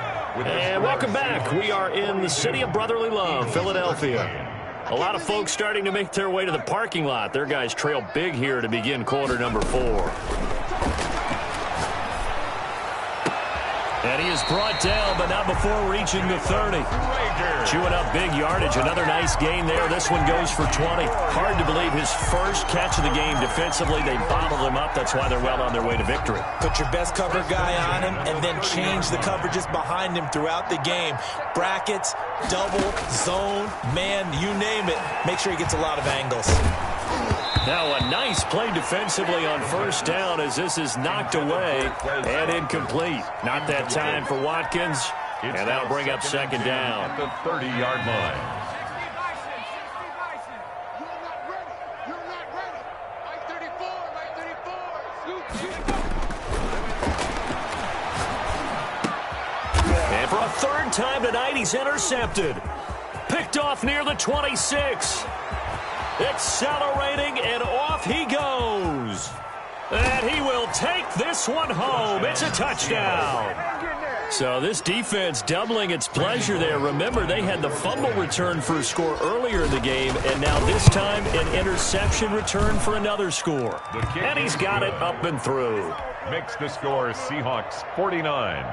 And welcome back. We are in the city of brotherly love, Philadelphia. A lot of folks starting to make their way to the parking lot. Their guys trail big here to begin quarter number 4. And he is brought down, but not before reaching the 30. Chewing up big yardage. Another nice gain there. This one goes for 20. Hard to believe his first catch of the game defensively. They bottled him up. That's why they're well on their way to victory. Put your best cover guy on him and then change the coverages behind him throughout the game. Brackets, double, zone, man, you name it. Make sure he gets a lot of angles. Now a nice play defensively on first down as this is knocked away and incomplete. Not that time for Watkins, and that'll bring up 2nd down. At the 30-yard line. You're not ready. Like 34, like 34. And for a 3rd time tonight, he's intercepted. Picked off near the 26. Accelerating, and off he goes. And he will take this one home. It's a touchdown. So this defense doubling its pleasure there. Remember, they had the fumble return for a score earlier in the game, and now this time an interception return for another score. And he's got it up and through. Makes the score Seahawks 49,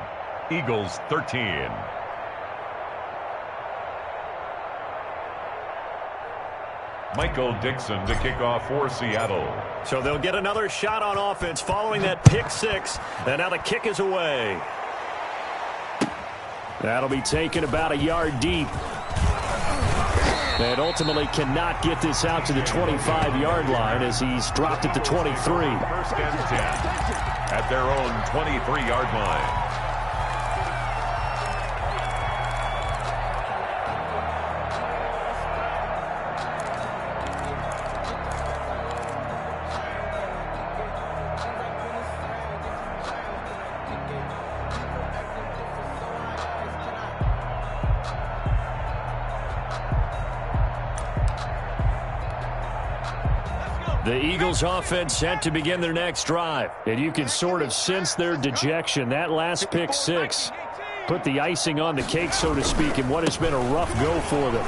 Eagles 13. Michael Dixon to kick off for Seattle. So they'll get another shot on offense following that pick 6. And now the kick is away. That'll be taken about a yard deep. And ultimately cannot get this out to the 25-yard line as he's dropped at the 23. 1st and 10 at their own 23-yard line. The Eagles offense set to begin their next drive. And you can sort of sense their dejection. That last pick 6 put the icing on the cake, so to speak, in what has been a rough go for them.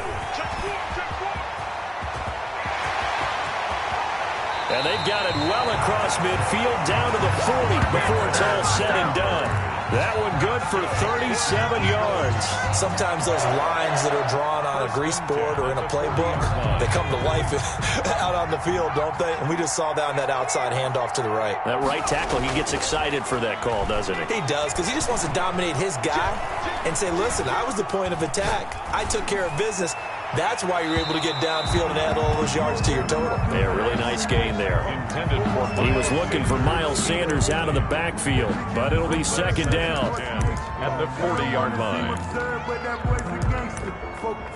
And they've got it well across midfield down to the 40 before it's all said and done. That one good for 37 yards. Sometimes those lines that are drawn on a grease board or in a playbook, they come to life out on the field, don't they? And we just saw that on that outside handoff to the right. That right tackle, he gets excited for that call, doesn't he? He does, because he just wants to dominate his guy and say, listen, I was the point of attack. I took care of business. That's why you're able to get downfield and add all those yards to your total. Yeah, really nice gain there. He was looking for Miles Sanders out of the backfield, but it'll be second down. At the 40-yard line.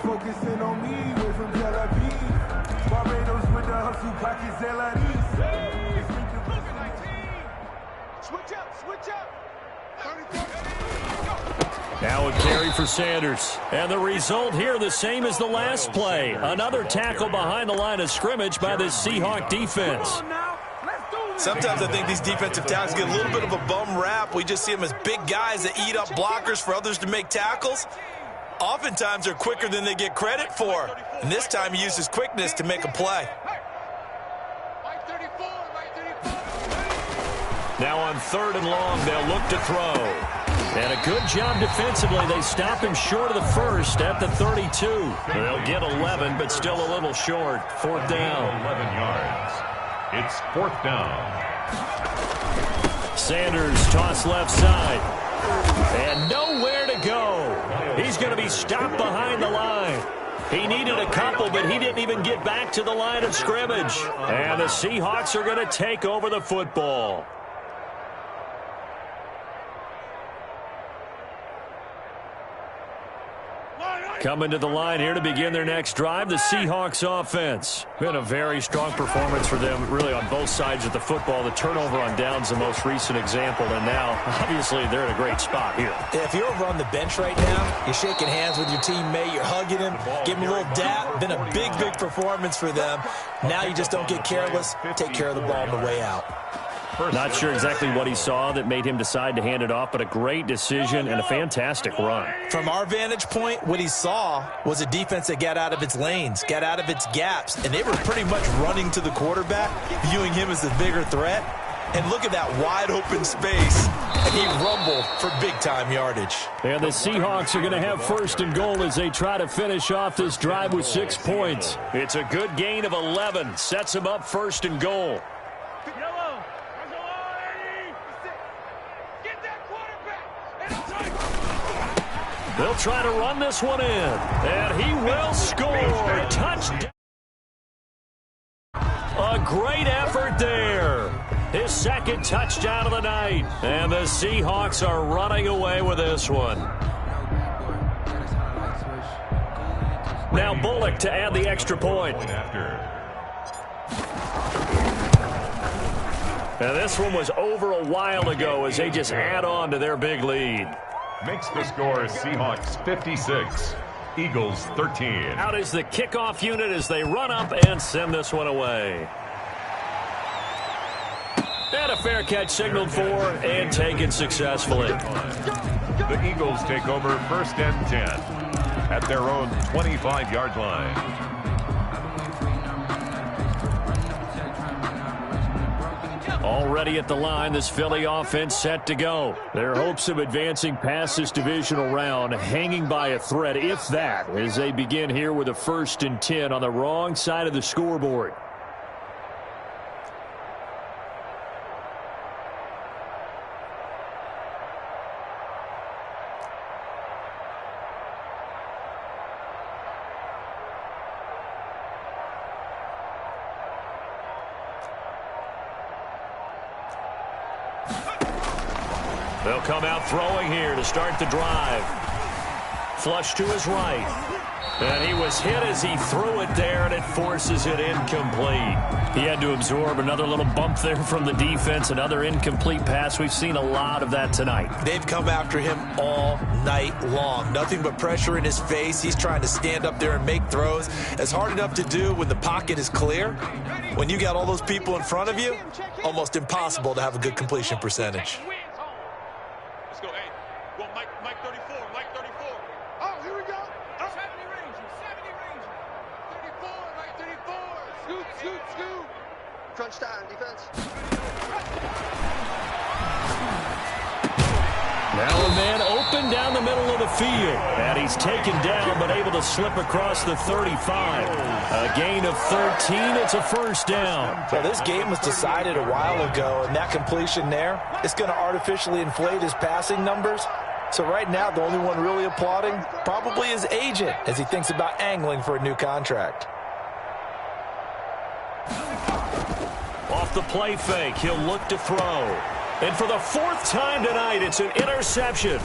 Focusing on me, away from Tel Aviv. Barbados with the hustle pockets, Switch up, switch up. Now a carry for Sanders. And the result here the same as the last play. Another tackle behind the line of scrimmage by the Seahawk defense. Sometimes I think these defensive tackles get a little bit of a bum rap. We just see them as big guys that eat up blockers for others to make tackles. Oftentimes they're quicker than they get credit for. And this time he used his quickness to make a play. Now on 3rd and long, they'll look to throw. And a good job defensively. They stop him short of the first at the 32. They'll get 11, but still a little short. 4th down. 11 yards. It's 4th down. Sanders toss left side. And nowhere to go. He's going to be stopped behind the line. He needed a couple, but he didn't even get back to the line of scrimmage. And the Seahawks are going to take over the football. Coming to the line here to begin their next drive, the Seahawks offense. Been a very strong performance for them, really, on both sides of the football. The turnover on downs, the most recent example, and now, obviously, they're in a great spot here. If you're over on the bench right now, you're shaking hands with your teammate, you're hugging him, giving him a little dap. Been a big, big performance for them. Now you just don't get careless. Take care of the ball on the way out. Not sure exactly what he saw that made him decide to hand it off, but a great decision and a fantastic run. From our vantage point, what he saw was a defense that got out of its lanes, got out of its gaps, and they were pretty much running to the quarterback, viewing him as the bigger threat. And look at that wide open space, and he rumbled for big-time yardage. And the Seahawks are going to have 1st and goal as they try to finish off this drive with 6 points. It's a good gain of 11, sets them up 1st and goal. They'll try to run this one in, and he will score. Touchdown. A great effort there. His 2nd touchdown of the night. And the Seahawks are running away with this one. Now Bullock to add the extra point. Now this one was over a while ago as they just add on to their big lead. Makes the score Seahawks 56, Eagles 13. Out is the kickoff unit as they run up and send this one away. And a fair catch signaled for and taken successfully. The Eagles take over 1st and 10 at their own 25-yard line. Already at the line, this Philly offense set to go. Their hopes of advancing past this divisional round hanging by a thread, if that, as they begin here with a 1st and 10 on the wrong side of the scoreboard. They'll come out throwing here to start the drive. Flush to his right. And he was hit as he threw it there, and it forces it incomplete. He had to absorb another little bump there from the defense, another incomplete pass. We've seen a lot of that tonight. They've come after him all night long. Nothing but pressure in his face. He's trying to stand up there and make throws. It's hard enough to do when the pocket is clear. When you got all those people in front of you, almost impossible to have a good completion percentage. Let's go, hey. Well, Mike 34, Mike 34. Oh, here we go. 70 Ranger, 34, Mike 34. Scoot, scoot, scoot. Crunch time, defense. Now a man open down the middle of the field. And he's taken down, but able to slip across the 35. A gain of 13. It's a first down. Well, this game was decided a while ago, and that completion there is going to artificially inflate his passing numbers. So right now, the only one really applauding probably his agent as he thinks about angling for a new contract. Off the play fake, he'll look to throw. And for the fourth time tonight, it's an interception.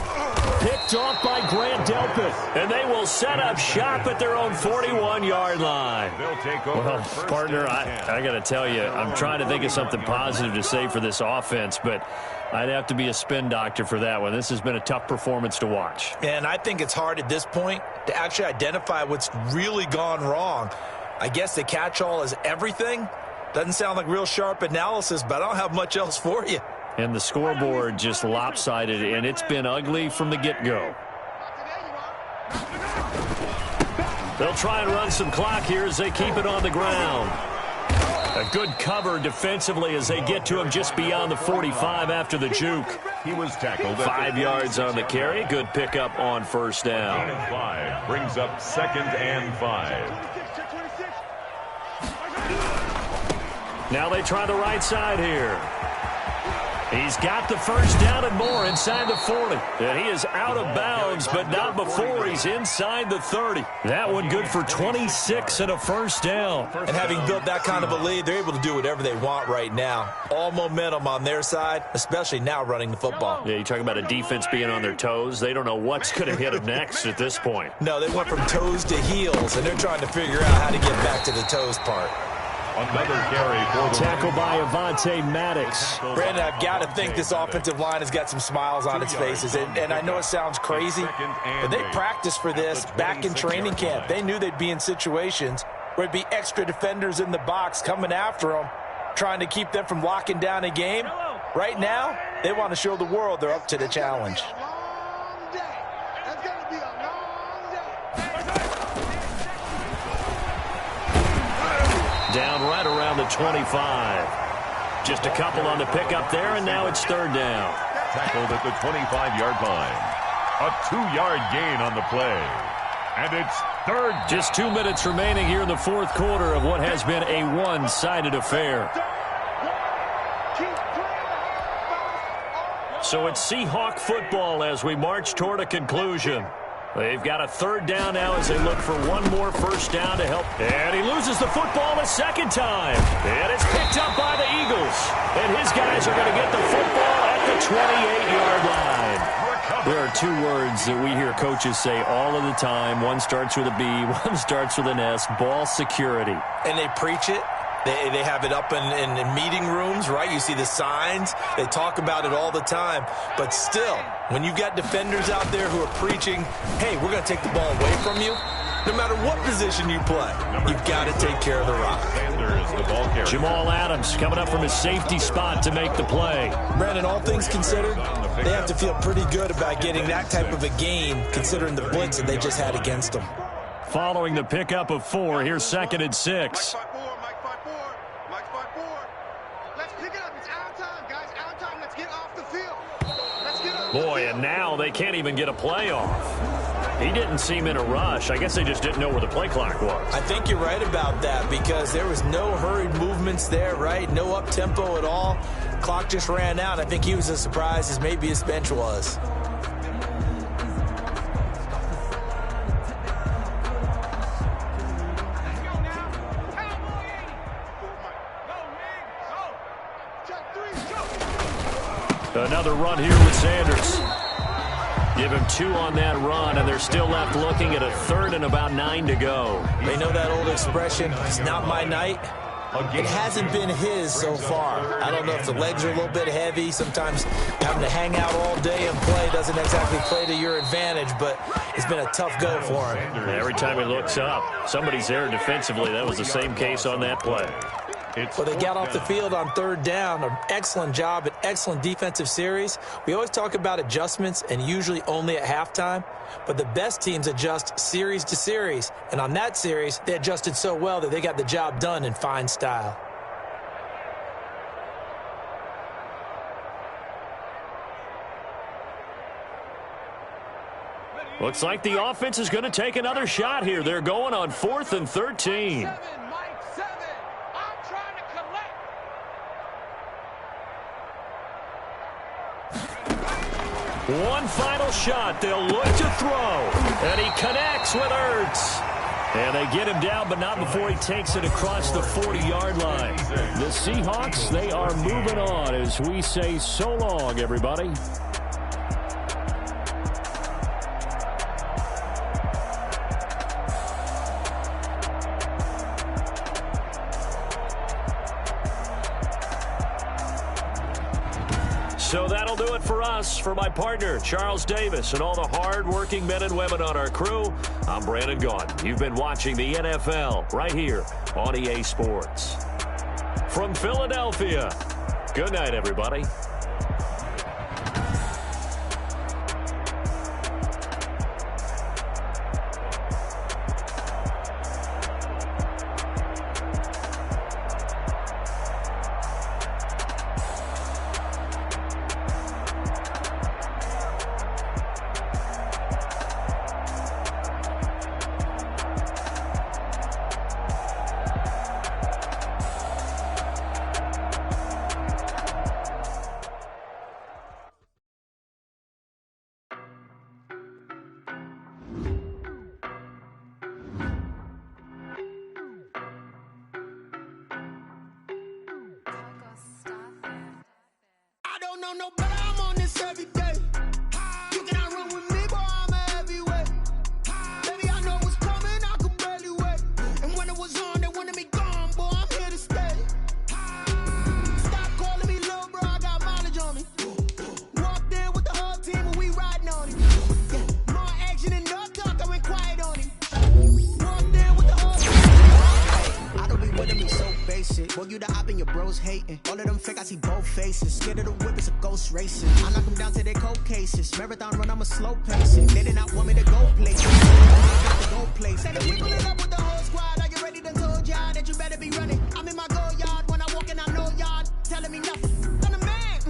Picked off by Grant Delpit. And they will set up shop at their own 41-yard line. They'll take over. Well, partner, I got to tell you, I'm trying to think of something positive to say for this offense, but I'd have to be a spin doctor for that one. This has been a tough performance to watch. And I think it's hard at this point to actually identify what's really gone wrong. I guess the catch-all is everything. Doesn't sound like real sharp analysis, but I don't have much else for you. And the scoreboard just lopsided, and it's been ugly from the get-go. They'll try and run some clock here as they keep it on the ground. A good cover defensively as they get to him just beyond the 45 after the juke. He was tackled. 5 yards on the carry. Good pickup on first down. 5 brings up 2nd and 5. Now they try the right side here. He's got the first down and more inside the 40. And he is out of bounds, but not before he's inside the 30. That one good for 26 and a first down. And having built that kind of a lead, they're able to do whatever they want right now. All momentum on their side, especially now running the football. Yeah, you talk about a defense being on their toes. They don't know what's going to hit them next at this point. No, they went from toes to heels, and they're trying to figure out how to get back to the toes part. Another carry for the tackle by Avonte Maddox. Brandon, I've got to think this offensive line has got some smiles on its faces. And I know it sounds crazy, but they practiced for this back in training camp. They knew they'd be in situations where it'd be extra defenders in the box coming after them, trying to keep them from locking down a game. Right now, they want to show the world they're up to the challenge. Down right around the 25. Just a couple on the pickup there, and now it's third down. Tackled at the 25-yard line. A 2-yard gain on the play. And it's third down. Just 2 minutes remaining here in the fourth quarter of what has been a one-sided affair. So it's Seahawk football as we march toward a conclusion. They've got a third down now as they look for one more first down to help. And he loses the football a second time. And it's picked up by the Eagles. And his guys are going to get the football at the 28-yard line. There are 2 words that we hear coaches say all of the time. One starts with a B, one starts with an S, ball security. And they preach it. They have it up in meeting rooms, right? You see the signs. They talk about it all the time. But still, when you've got defenders out there who are preaching, hey, we're going to take the ball away from you, no matter what position you play, you've got to take care of the rock. Jamal Adams coming up from his safety spot to make the play. Brandon, all things considered, they have to feel pretty good about getting that type of a gain, considering the blitz that they just had against them. Following the pickup of 4, here's 2nd and 6. Boy, and now they can't even get a play off. He didn't seem in a rush. I guess they just didn't know where the play clock was. I think you're right about that because there was no hurried movements there, right? No up-tempo at all. Clock just ran out. I think he was as surprised as maybe his bench was. Another run here with Sanders. Give him 2 on that run, and they're still left looking at a 3rd and about 9 to go. They know that old expression, it's not my night. It hasn't been his so far. I don't know if the legs are a little bit heavy. Sometimes having to hang out all day and play doesn't exactly play to your advantage, but it's been a tough go for him. Every time he looks up, somebody's there defensively. That was the same case on that play. Well, they got off the field on 3rd down. An excellent job, an excellent defensive series. We always talk about adjustments and usually only at halftime, but the best teams adjust series to series. And on that series, they adjusted so well that they got the job done in fine style. Looks like the offense is going to take another shot here. They're going on 4th and 13. 7, Mike, 7. I'm trying to collect. One final shot. They'll look to throw. And he connects with Ertz. And they get him down, but not before he takes it across the 40-yard line. The Seahawks, they are moving on as we say so long, everybody. So that'll do it for us. For my partner, Charles Davis, and all the hard-working men and women on our crew, I'm Brandon Gaughan. You've been watching the NFL right here on EA Sports. From Philadelphia, good night, everybody. No, but I'm on this every day. You cannot run with me, boy, I'm a heavyweight. Baby, I know what's coming, I could barely wait. And when it was on, they wanted me gone, boy, I'm here to stay. Stop calling me little bro, I got mileage on me. Walked in with the whole team and we riding on it. Yeah, more action than no talk, I went quiet on it. Walked in with the whole team. I don't be winning me so basic. Boy, you the op and your bros hating. All of them fake, I see both faces. Scared of the whip, it's a ghost racing. I knock them down to their cold cases. Marathon run, I'm a slow pacing. They did not want me to go places. I got to go places. Say that we pulling up with the whole squad. Are you ready to told y'all that you better be running? I'm in my go yard. When I walk in, I know y'all telling me nothing. I'm the man.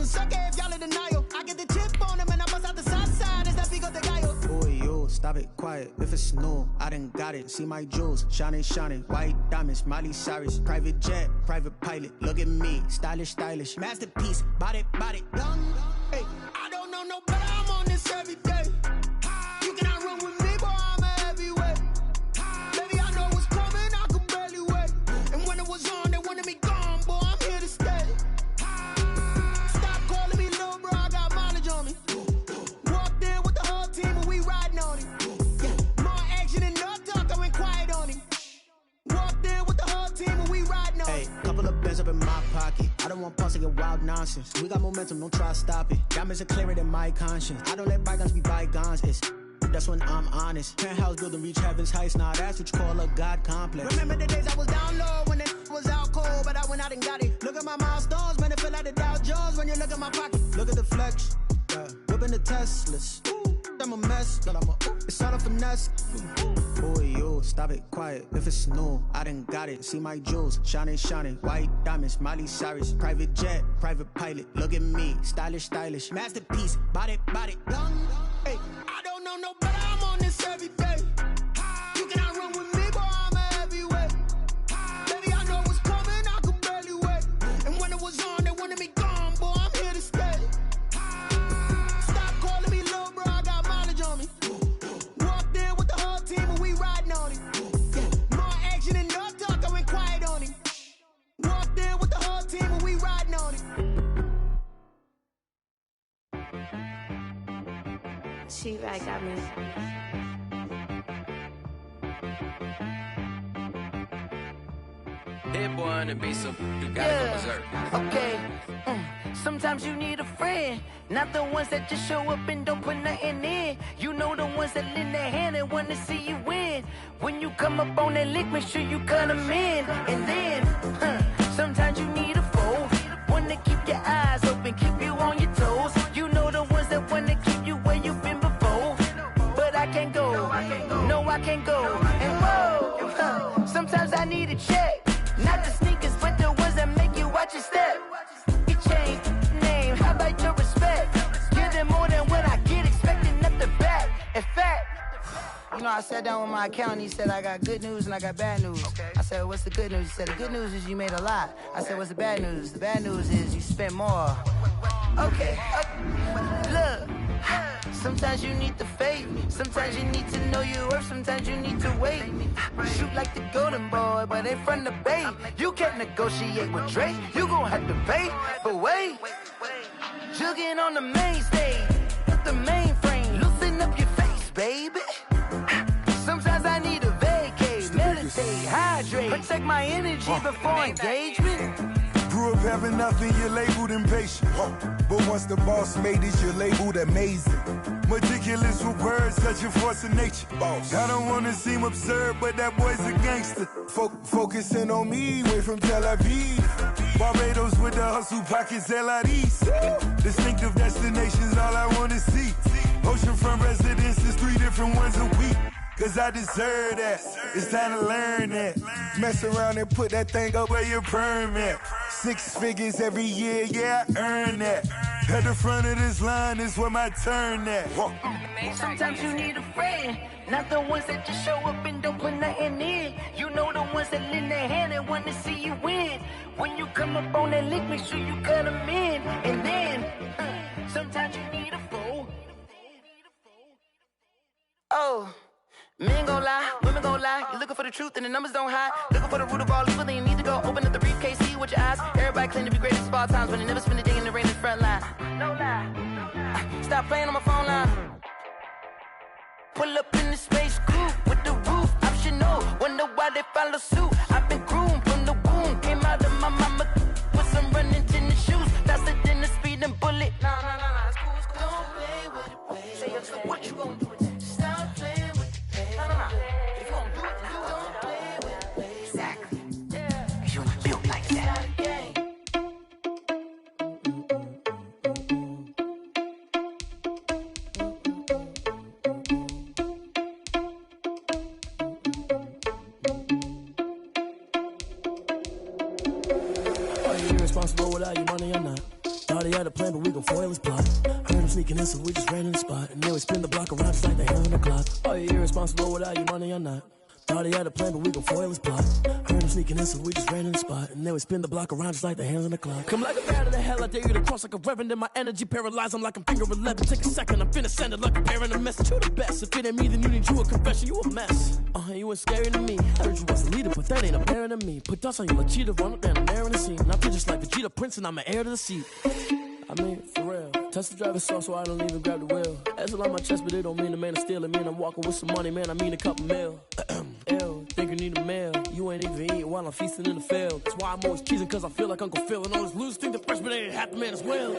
Suck it if y'all in denial. I get the chip on them and I bust out the south side. Is that Figo de Gallo? Boy, yo, stop it, quiet. If it's new, I done got it. See my jewels, shining, shining. White diamonds, Miley Cyrus. Private jet, private pilot. Look at me, stylish, stylish. Masterpiece, body, done. Hey, I don't know no better. I'm on this every day. You cannot run with me, boy, I'm a heavyweight. Baby, I know what's coming, I could barely wait. And when it was on, they wanted me gone, boy, I'm here to stay. Stop calling me little bro, I got mileage on me. Walked in with the whole team and we riding on it. Yeah, more action than no talk, I went quiet on it. Walked in with the whole team and we riding on it. Hey, couple of bands up in my pocket. I don't want pause to get wild nonsense. We got momentum, don't try to stop it. Diamonds are clearer than my conscience. I don't let bygones be bygones. That's when I'm honest. Penthouse building reach heaven's heights. Now that's what you call a God complex. Remember the days I was down low when it was out cold, but I went out and got it. Look at my milestones, man, it feel like the Dow Jones when you look at my pocket. Look at the flex, whipping the Teslas. I'm a mess, but it's all a finesse. Boy, yo, stop it, quiet. If it's new, I done got it. See my jewels, shining, shining. White diamonds, Miley Cyrus. Private jet, private pilot. Look at me, stylish, stylish. Masterpiece, body, done. Hey, I don't know no better. I'm on this every day. You cannot run with me, boy, I'm a heavyweight. Baby, I know what's coming, I could barely wait. And when it was on, they wanted me gone, boy, I'm here to stay. Stop calling me little bro, I got mileage on me. Walked in with the whole team and we riding on it. Yeah, more action than no talk, I went quiet on it. Walked in with the whole team and we riding on it. She right got me. Hit boy on the beat, so you gotta go berserk. Okay. Sometimes you need a friend, not the ones that just show up and don't put nothing in. You know the ones that lend their hand and want to see you win. When you come up on that lick, make sure you cut them in. And then, sometimes you need a foe, one to keep your eyes open, keep you on your toes. You know the ones that want to keep you where you've been before. But I can't go, no I can't go. And whoa, sometimes I need a check. Not the sneakers, but the ones that make you watch your step. You change name, how about your respect? Give them more than what I get, expecting nothing back. You know, I sat down with my accountant. He said I got good news and I got bad news. Okay. I said, what's the good news? He said, the good news is you made a lot. I said, what's the bad news? The bad news is you spent more. Okay. Look. Sometimes you need the faith. Sometimes you need to know your worth. Sometimes you need to wait. Shoot like the golden boy, but ain't from the bay. You can't negotiate with Drake. You gon' have to pay. But wait. Jugging on the main stage. Put the mainframe. Loosen up your face, baby. Sometimes I need a vacate. Meditate, hydrate. Protect my energy before engagement. Grew up having nothing, you're labeled impatient. But once the boss made it, you're labeled amazing. Meticulous with words, such a force of nature. I don't wanna seem absurd, but that boy's a gangster. Focusing on me, way from Tel Aviv. Barbados with the hustle pockets, LIDs. Distinctive destinations, all I wanna see. Oceanfront residences, 3 different ones a week. Cause I deserve that, it's time to learn that. Mess around and put that thing up where your permit. 6 figures every year, yeah, I earn that. At the front of this line is where my turn at. Sometimes you need a friend, not the ones that just show up and don't put nothing in. You know the ones that lend their hand and want to see you win. When you come up on that lick, make sure you cut them in. And then, sometimes you need a fool. Oh. Men gon' lie, women gon' lie. You're looking for the truth and the numbers don't hide. Looking for the root of all evil, then you need to go open up the briefcase, see with your eyes. Everybody claim to be greatest of all times, but they never spend a day in the rain in the front line. No lie. Stop playing on my phone line. Pull up in the space coupe with the roof optional. Wonder why they follow suit. I've been groomed from the womb. Came out of my mama with some running tennis shoes. Faster than the speeding bullet. Nah, it's cool, it's cool. Don't play with it, play. Say yo, so what you gonna do with that? Stop playing with it. If you gon' do it, you don't play with it. Exactly. Cause you ain't built like that. Are you irresponsible without your money or not? Thought he had a plan, but we gon' foil his plot. Heard him sneaking in, so we just ran in the spot. And then we spin the block around just like the hands on the clock. Are you irresponsible without your money or not? Thought he had a plan, but we gon' foil his plot. Heard him sneaking in, so we just ran in the spot. And then we spin the block around just like the hands on the clock. Come like a bat of the hell, I dare you to cross like a reverend. In my energy paralyzed, I'm like I'm finger 11. Take a second, I'm finna send it like a parent a message. You the best, if it ain't me, then you need you a confession. You a mess, you ain't scary to me. Heard you was a leader, but that ain't apparent to me. Put dust on you like cheetah, run up down the air in the scene. I feel just like Vegeta Prince, and I'm an heir to the seat. I mean, for real. Touch the driver's soft, so I don't even grab the wheel. That's a lot on my chest, but it don't mean the man is stealing. Man, I'm walking with some money, man, I mean a couple mil. Ew, think you need a meal. You ain't even eating while I'm feasting in the field. That's why I'm always cheesing, cause I feel like Uncle Phil. And all this loose think the freshman ain't half the man as well.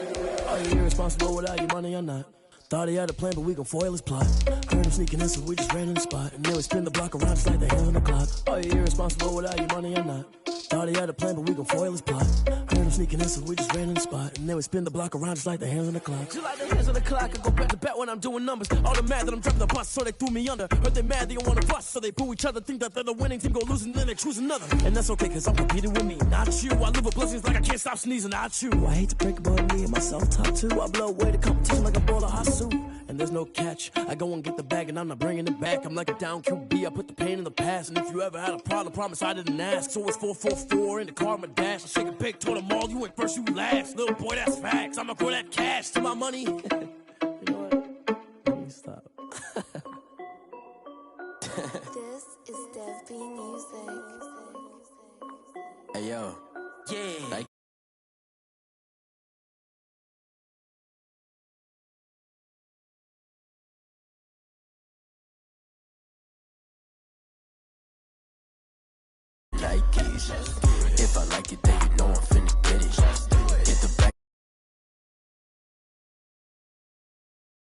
Are you irresponsible without your money or not? Thought he had a plan, but we gon' foil his plot. Heard him sneaking in, so we just ran in the spot. And then we spin the block around just like the hands on the clock. Are you irresponsible without your money or not? Thought he had a plan, but we gon' foil his plot. Heard him sneaking in, so we just ran in the spot. And then we spin the block around just like the hands on the clock. Just like the hands on the clock, I go back to back when I'm doing numbers. All the mad that I'm dropping the bus, so they threw me under. Heard they mad, they don't wanna bust, so they boo each other. Think that they're the winning team, go losing, then they choose another. And that's okay, cause I'm competing with me, not you. I live with blessings like I can't stop sneezing, not you. I hate to break about me and my self-talk too. I blow away the competition like a ball of hot soup. And there's no catch, I go and get the bag and I'm not bringing it back. I'm like a down QB, I put the pain in the past. And if you ever had a problem, promise I didn't ask. So it's 444 in the car, my dash. I shake a big, told them all, you ain't first, you last. Little boy, that's facts, I'ma grow that cash to my money. You know what, let me stop. This is Dev B Music. Hey yo, yeah. Like Nike's.